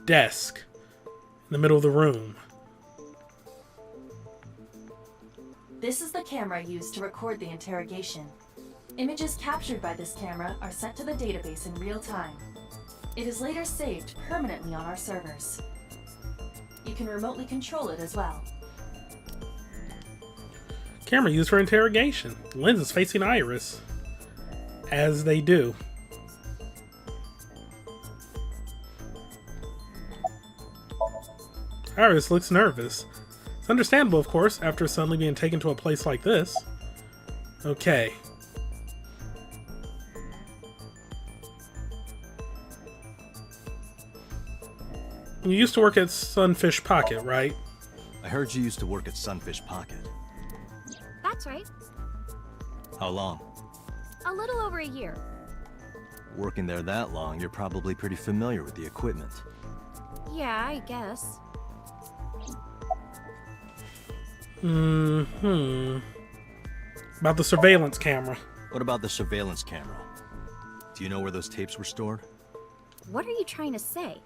A: Desk in the middle of the room.
C: This is the camera used to record the interrogation. Images captured by this camera are sent to the database in real time. It is later saved permanently on our servers. You can remotely control it as well.
A: Camera used for interrogation. Lens is facing Iris. As they do. Iris looks nervous. It's understandable, of course, after suddenly being taken to a place like this. Okay. You used to work at Sunfish Pocket, right?
B: I heard you used to work at Sunfish Pocket.
I: That's right.
B: How long?
I: A little over a year.
B: Working there that long, you're probably pretty familiar with the equipment.
I: Yeah, I guess.
A: About the surveillance camera.
B: What about the surveillance camera? Do you know where those tapes were stored?
I: What are you trying to say?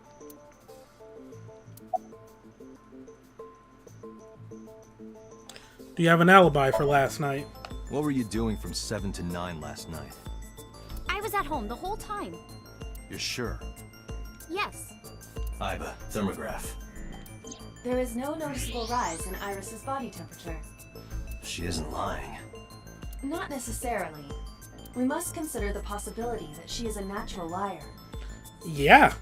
A: Do you have an alibi for last night?
B: What were you doing from 7 to 9 last night?
I: I was at home the whole time.
B: You're sure?
I: Yes.
B: Iba, thermograph.
C: There is no noticeable rise in Iris's body temperature.
B: She isn't lying.
C: Not necessarily. We must consider the possibility that she is a natural liar.
A: Yeah.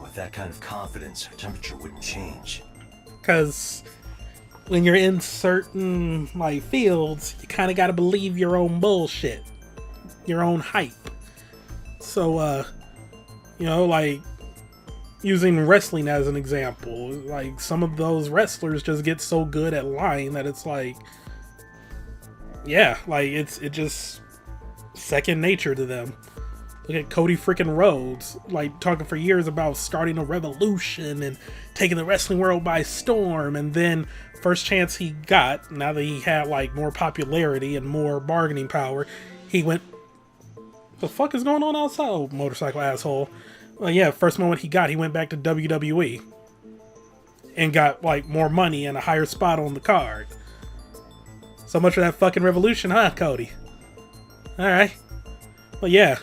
B: With that kind of confidence, her temperature wouldn't change.
A: Because when you're in certain fields, you kind of got to believe your own bullshit, your own hype. So, using wrestling as an example, some of those wrestlers just get so good at lying that it's it's just second nature to them. Look at Cody freaking Rhodes, talking for years about starting a revolution and taking the wrestling world by storm, and then first chance he got, now that he had more popularity and more bargaining power, he went, the fuck is going on outside? Oh, motorcycle asshole. Well, yeah, first moment he got, he went back to WWE and got more money and a higher spot on the card. So much for that fucking revolution, huh, Cody? Alright. Well, yeah,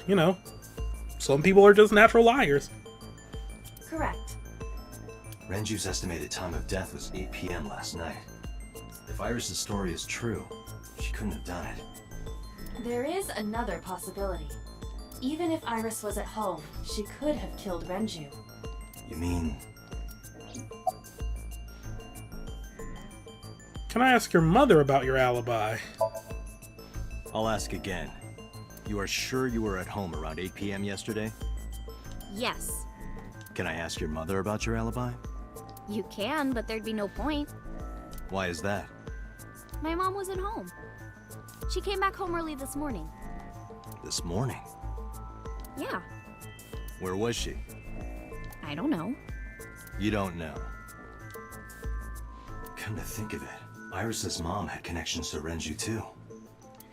A: some people are just natural liars.
C: Correct.
B: Renju's estimated time of death was 8 p.m. last night. If Iris's story is true, she couldn't have done it.
C: There is another possibility. Even if Iris was at home, she could have killed Renju.
B: You mean...
A: Can I ask your mother about your alibi?
B: I'll ask again. You are sure you were at home around 8 p.m. yesterday?
I: Yes.
B: Can I ask your mother about your alibi?
I: You can, but there'd be no point.
B: Why is that?
I: My mom wasn't home. She came back home early this morning.
B: This morning?
I: Yeah.
B: Where was she?
I: I don't know.
B: You don't know. Come to think of it, Iris's mom had connections to Renju too.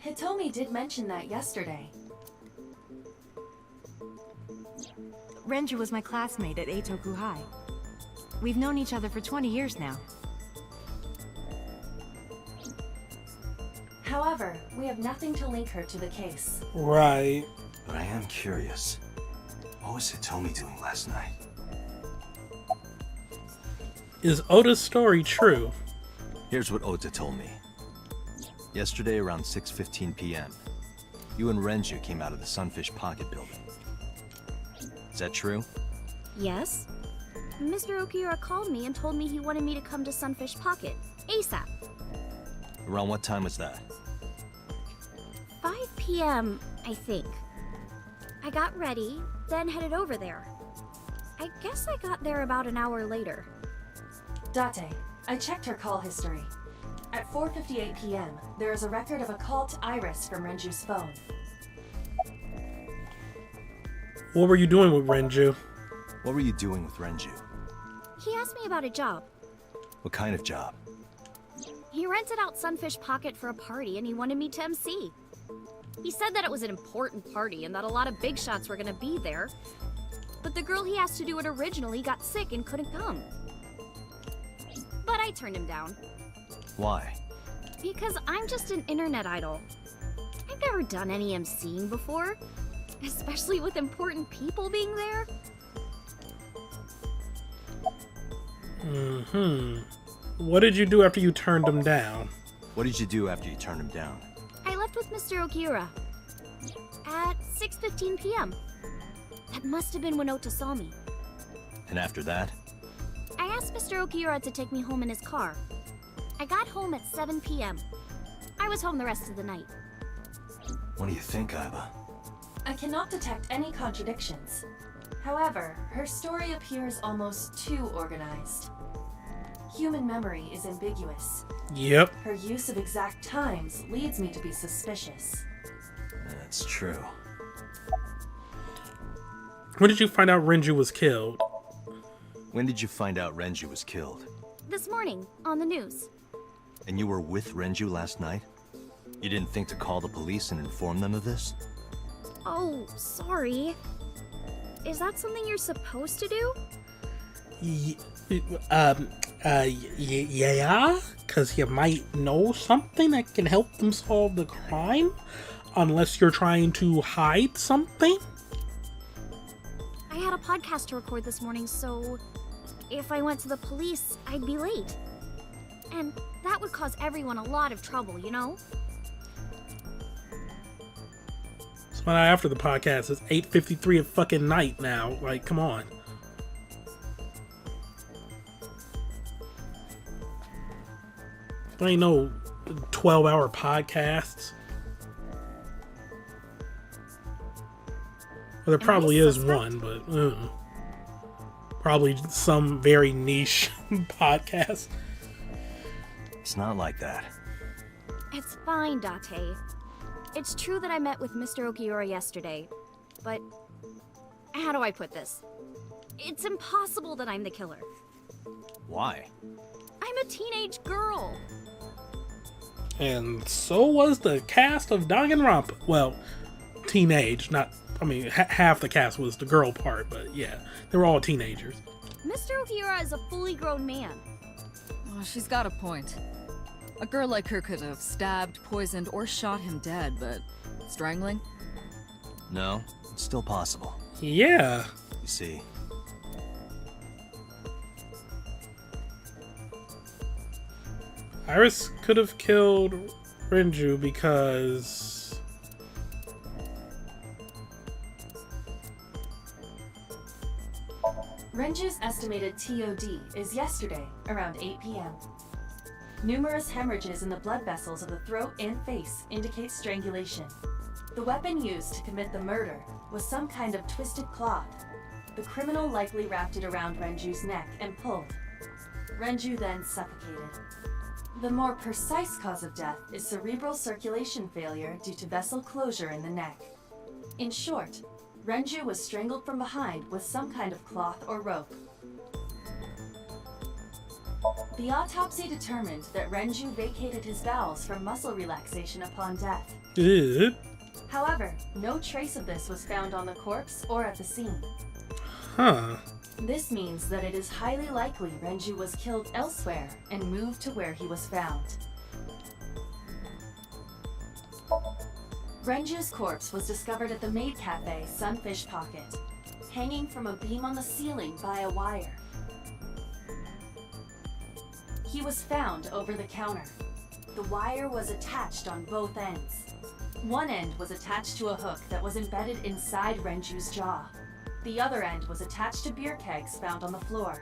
C: Hitomi did mention that yesterday.
J: Renju was my classmate at Eitoku High. We've known each other for 20 years now.
C: However, we have nothing to link her to the case.
A: Right.
B: But I am curious. What was Hitomi doing last night?
A: Is Oda's story true?
B: Here's what Ota told me. Yesterday around 6:15 p.m., you and Renju came out of the Sunfish Pocket building. Is that true?
I: Yes. Mr. Okiura called me and told me he wanted me to come to Sunfish Pocket, ASAP.
B: Around what time was that?
I: 5 p.m., I think. I got ready, then headed over there. I guess I got there about an hour later.
C: Date, I checked her call history. At 4:58 p.m., there is a record of a call to Iris from Renju's phone.
A: What were you doing with Renju?
B: What were you doing with Renju?
I: He asked me about a job.
B: What kind of job?
I: He rented out Sunfish Pocket for a party and he wanted me to MC. He said that it was an important party and that a lot of big shots were gonna be there. But the girl he asked to do it originally got sick and couldn't come. But I turned him down.
B: Why?
I: Because I'm just an internet idol. I've never done any emceeing before, especially with important people being there.
A: What did you do after you turned him down?
B: What did you do after you turned him down?
I: I left with Mr. Okiura at 6:15 p.m. That must have when Ota saw me.
B: And after that?
I: I asked Mr. Okiura to take me home in his car. I got home at 7 p.m. I was home the rest of the night.
B: What do you think, Aiba?
C: I cannot detect any contradictions. However, her story appears almost too organized. Human memory is ambiguous.
A: Yep.
C: Her use of exact times leads me to be suspicious.
B: That's true.
A: When did you find out Renju was killed?
B: When did you find out Renju was killed?
I: This morning, on the news.
B: And you were with Renju last night? You didn't think to call the police and inform them of this?
I: Oh, sorry. Is that something you're supposed to do?
A: Yeah? Because you might know something that can help them solve the crime? Unless you're trying to hide something?
I: I had a podcast to record this morning, so if I went to the police, I'd be late. And that would cause everyone a lot of trouble, you know?
A: So now after the podcast, it's 8:53 of fucking night now. Like, come on. There ain't no 12-hour podcasts. Well, there probably is one, but probably some very niche podcast.
B: It's not like that.
I: It's fine, Date. It's true that I met with Mr. Okiura yesterday, but how do I put this? It's impossible that I'm the killer.
B: Why?
I: I'm a teenage girl.
A: And so was the cast of Danganronpa. Well, teenage, not... I mean, half the cast was the girl part, but yeah, they were all teenagers.
I: Mr. Okiura is a fully grown man.
K: Oh, she's got a point. A girl like her could have stabbed, poisoned, or shot him dead, but strangling?
B: No, it's still possible.
A: Yeah.
B: You see.
A: Iris could have killed Renju because...
C: Renju's estimated TOD is yesterday, around 8 p.m. Numerous hemorrhages in the blood vessels of the throat and face indicate strangulation. The weapon used to commit the murder was some kind of twisted cloth. The criminal likely wrapped it around Renju's neck and pulled. Renju then suffocated. The more precise cause of death is cerebral circulation failure due to vessel closure in the neck. In short, Renju was strangled from behind with some kind of cloth or rope. The autopsy determined that Renju vacated his bowels for muscle relaxation upon death. However, no trace of this was found on the corpse or at the scene.
A: Huh.
C: This means that it is highly likely Renju was killed elsewhere and moved to where he was found. Renju's corpse was discovered at the maid cafe Sunfish Pocket, hanging from a beam on the ceiling by a wire. He was found over the counter. The wire was attached on both ends. One end was attached to a hook that was embedded inside Renju's jaw. The other end was attached to beer kegs found on the floor.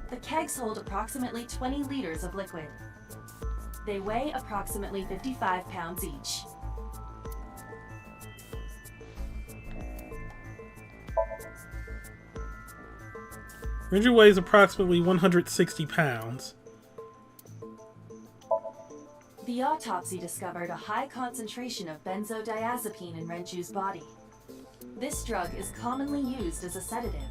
C: The kegs hold approximately 20 liters of liquid. They weigh approximately 55 pounds each.
A: Renju weighs approximately 160 pounds.
C: The autopsy discovered a high concentration of benzodiazepine in Renju's body. This drug is commonly used as a sedative.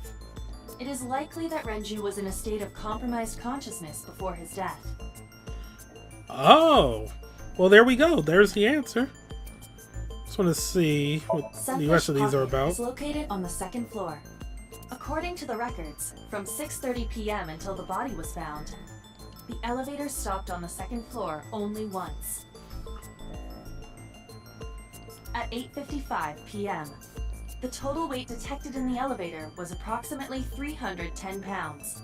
C: It is likely that Renju was in a state of compromised consciousness before his death.
A: Oh! Well, there we go. There's the answer. Just want to see what the rest of these are about.
C: Is located on the second floor. According to the records, from 6:30 p.m. until the body was found, The elevator stopped on the second floor only once. At 8:55 p.m., the total weight detected in the elevator was approximately 310 pounds.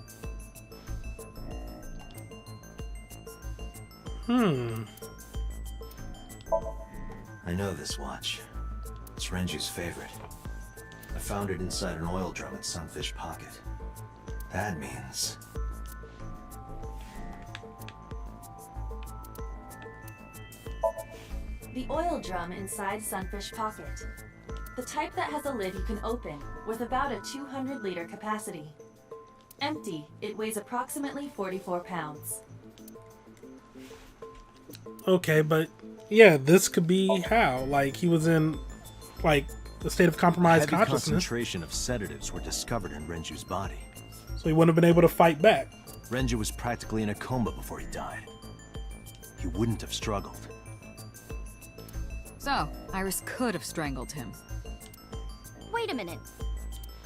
B: I know this watch. It's Renju's favorite. I found it inside an oil drum at Sunfish Pocket. That means...
C: The oil drum inside Sunfish Pocket. The type that has a lid you can open, with about a 200-liter capacity. Empty, it weighs approximately 44 pounds.
A: Okay, but yeah, this could be how. Like, he was in, like, a state of compromised
B: Heavy
A: consciousness.
B: concentration of sedatives were discovered in Renju's body.
A: So he wouldn't have been able to fight back.
B: Renju was practically in a coma before he died. He wouldn't have struggled.
K: So, Iris could have strangled him.
I: Wait a minute.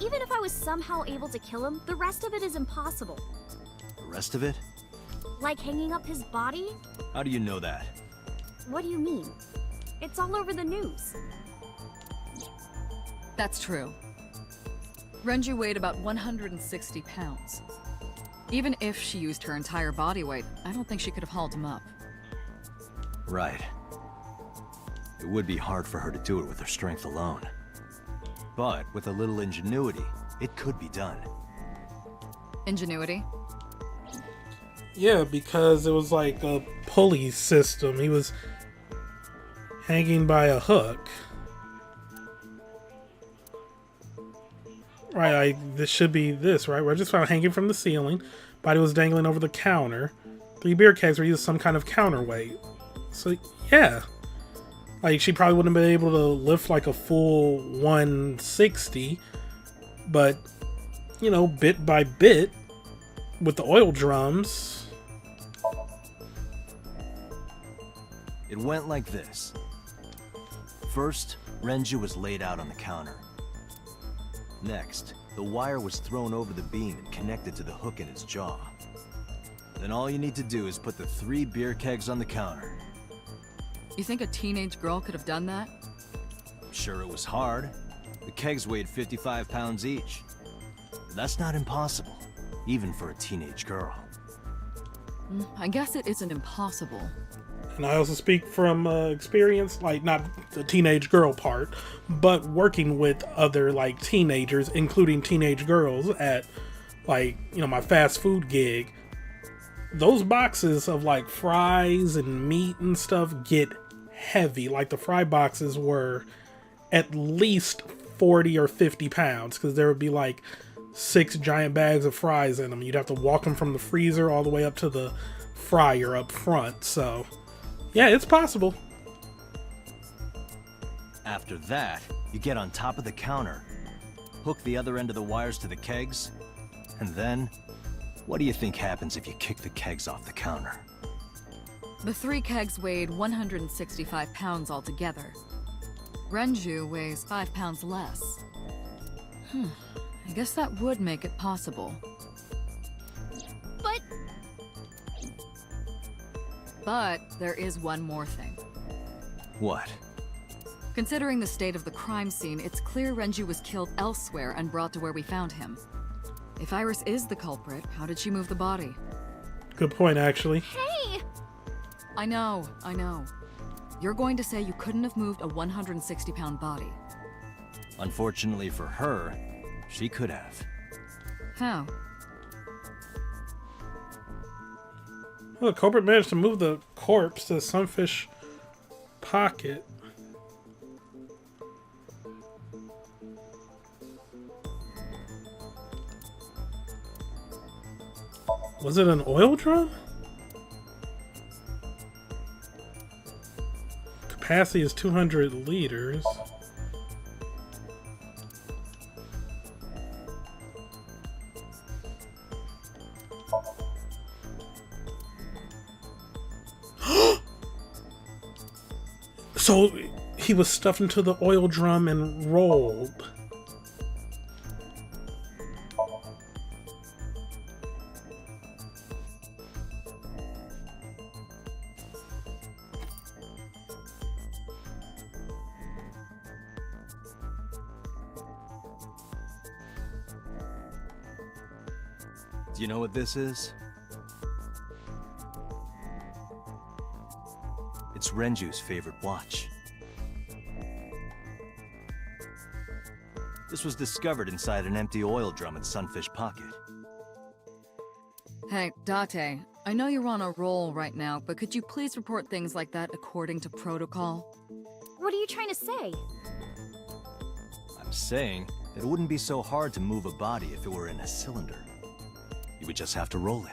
I: Even if I was somehow able to kill him, the rest of it is impossible.
B: The rest of it?
I: Like hanging up his body?
B: How do you know that?
I: What do you mean? It's all over the news.
K: That's true. Renju weighed about 160 pounds. Even if she used her entire body weight, I don't think she could have hauled him up.
B: Right. It would be hard for her to do it with her strength alone. But with a little ingenuity, it could be done.
K: Ingenuity?
A: Yeah, because it was like a pulley system. He was hanging by a hook. Right, this should be this, right? We're just found hanging from the ceiling. Body was dangling over the counter. 3 beer kegs were used as some kind of counterweight. So, yeah. Like, she probably wouldn't have been able to lift like a full 160. But, you know, bit by bit, with the oil drums.
B: It went like this. First, Renju was laid out on the counter. Next, the wire was thrown over the beam and connected to the hook in his jaw. Then all you need to do is put the 3 beer kegs on the counter.
K: You think a teenage girl could have done that?
B: Sure, it was hard. The kegs weighed 55 pounds each. But that's not impossible, even for a teenage girl.
K: I guess it isn't impossible.
A: And I also speak from experience, like not the teenage girl part, but working with other like teenagers, including teenage girls at like, you know, my fast food gig. Those boxes of like fries and meat and stuff get heavy. Like the fry boxes were at least 40 or 50 pounds because there would be like 6 giant bags of fries in them. You'd have to walk them from the freezer all the way up to the fryer up front. So yeah, it's possible.
B: After that, you get on top of the counter, hook the other end of the wires to the kegs, and then, what do you think happens if you kick the kegs off the counter?
K: The 3 kegs weighed 165 pounds altogether. Renju weighs 5 pounds less. I guess that would make it possible. But there is one more thing.
B: What?
K: Considering the state of the crime scene, it's clear Renju was killed elsewhere and brought to where we found him. If Iris is the culprit, how did she move the body?
A: Good point, actually.
I: Hey!
K: I know. You're going to say you couldn't have moved a 160-pound body.
B: Unfortunately for her, she could have.
K: How?
A: Well, the culprit managed to move the corpse to the Sunfish Pocket. Was it an oil drum? Capacity is 200 liters. So he was stuffed into the oil drum and rolled.
B: Do you know what this is? It's Renju's favorite watch. This was discovered inside an empty oil drum at Sunfish Pocket.
K: Hey, Date, I know you're on a roll right now, but could you please report things like that according to protocol?
I: What are you trying to say?
B: I'm saying that it wouldn't be so hard to move a body if it were in a cylinder. You would just have to roll it.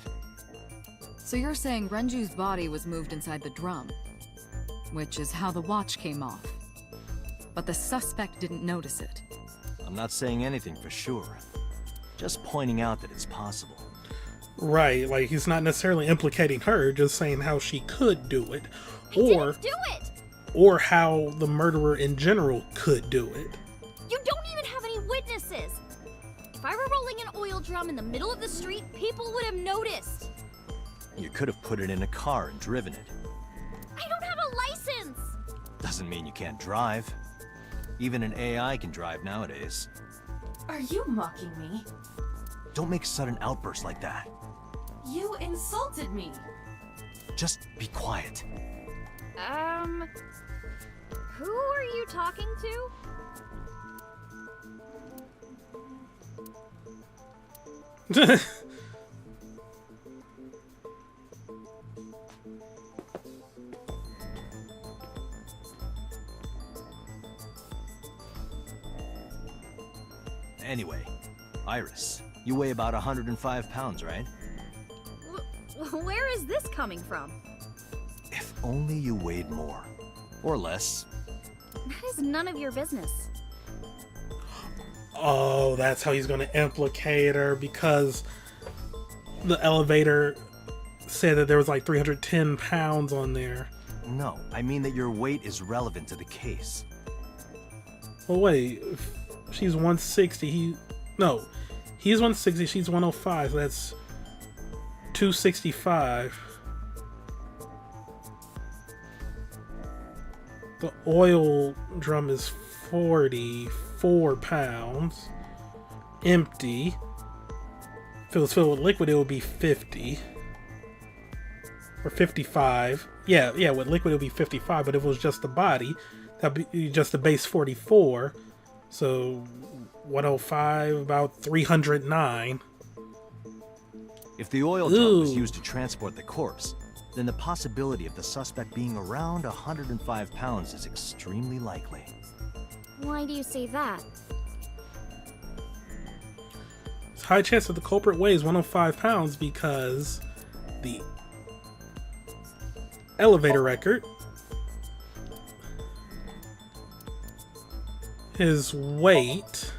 K: So you're saying Renju's body was moved inside the drum, which is how the watch came off. But the suspect didn't notice it.
B: I'm not saying anything for sure. Just pointing out that it's possible.
A: Right, like he's not necessarily implicating her, just saying how she could do it.
I: I didn't do it!
A: Or how the murderer in general could do it.
I: You don't even have any witnesses! If I were rolling an oil drum in the middle of the street, people would have noticed!
B: You could have put it in a car and driven it.
I: I don't have a license!
B: Doesn't mean you can't drive. Even an AI can drive nowadays.
C: Are you mocking me?
B: Don't make sudden outbursts like that.
C: You insulted me.
B: Just be quiet.
I: Who are you talking to?
B: Anyway, Iris, you weigh about 105 pounds, right?
I: Where is this coming from?
B: If only you weighed more. Or less.
I: That is none of your business.
A: Oh, that's how he's going to implicate her, because the elevator said that there was like 310 pounds on there.
B: No, I mean that your weight is relevant to the case.
A: Well, wait, if she's 160, he's 160, she's 105, so that's 265. The oil drum is 44 pounds. Empty. If it was filled with liquid, it would be 50. Or 55. Yeah, with liquid it would be 55, but if it was just the body, that'd be just the base 44. So 105, about 309.
B: If the oil drum was used to transport the corpse, then the possibility of the suspect being around 105 pounds is extremely likely.
I: Why do you say that?
A: It's a high chance that the culprit weighs 105 pounds because the elevator record, his weight,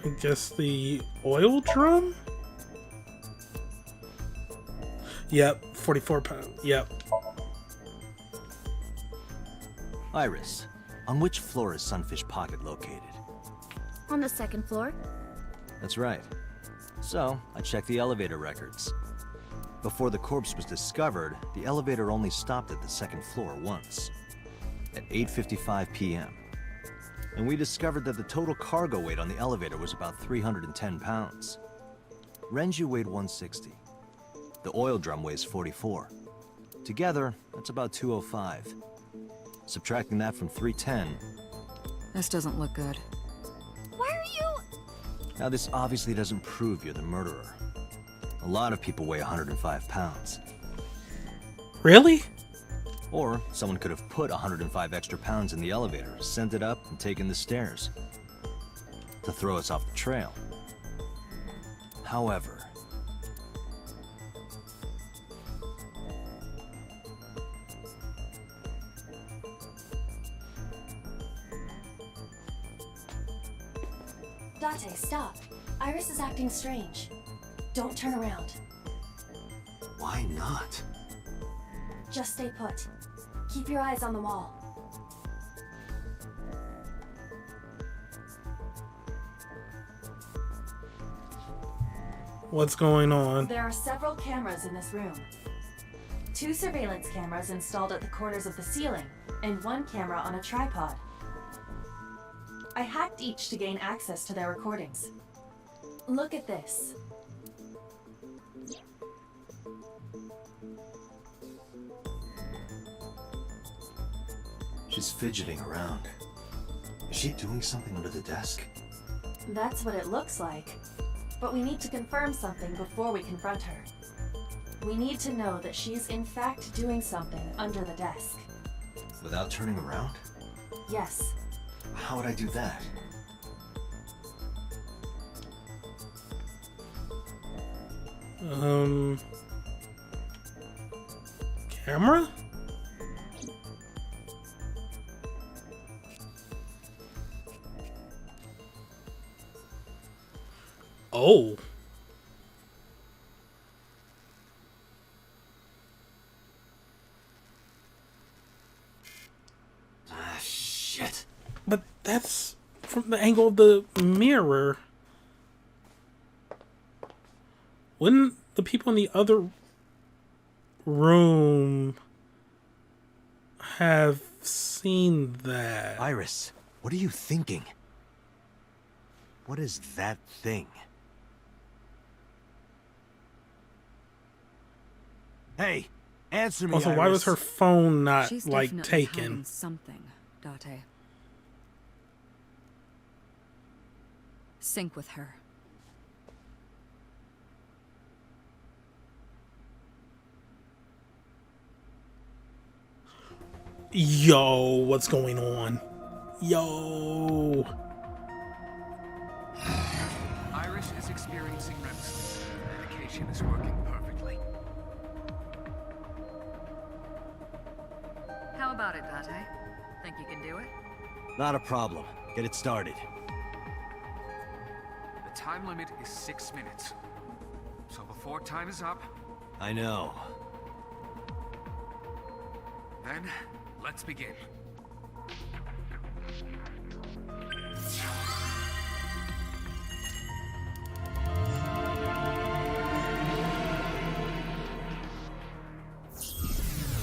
A: I guess the oil drum? Yep, 44 pounds. Yep.
B: Iris, on which floor is Sunfish Pocket located?
I: On the second floor.
B: That's right. So, I checked the elevator records. Before the corpse was discovered, the elevator only stopped at the second floor once, at 8:55 p.m. And we discovered that the total cargo weight on the elevator was about 310 pounds. Renju weighed 160. The oil drum weighs 44. Together, that's about 205. Subtracting that from 310...
K: This doesn't look good.
I: Why are you...
B: Now, this obviously doesn't prove you're the murderer. A lot of people weigh 105 pounds.
A: Really?
B: Or someone could have put 105 extra pounds in the elevator, sent it up, and taken the stairs to throw us off the trail. However,
C: Date, stop. Iris is acting strange. Don't turn around.
B: why not?
C: Just stay put. Keep your eyes on the wall.
A: What's going on?
C: There are several cameras in this room. 2 surveillance cameras installed at the corners of the ceiling, and 1 camera on a tripod. I hacked each to gain access to their recordings. Look at this.
B: She's fidgeting around. Is she doing something under the desk?
C: That's what it looks like. But we need to confirm something before we confront her. We need to know that she's in fact doing something under the desk.
B: Without turning around?
C: Yes.
B: How would I do that?
A: Camera? Oh.
B: Ah, shit.
A: But that's from the angle of the mirror. Wouldn't the people in the other room have seen that?
B: Iris, what are you thinking? What is that thing? Hey, answer me,
A: Also,
B: Iris.
A: why was her phone not,
K: She's
A: like,
K: definitely
A: taken?
K: hiding something, Date. Sync with her.
A: Yo, what's going on? Yo.
L: Iris is experiencing REM sleep. Medication is working perfectly.
K: How about it, Date? Think you can do it?
B: Not a problem. Get it started.
L: The time limit is 6 minutes. So before time is up,
B: I know.
L: then let's begin.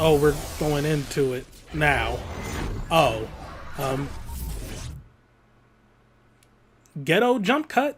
A: Oh, we're going into it now. Oh. Ghetto jump cut.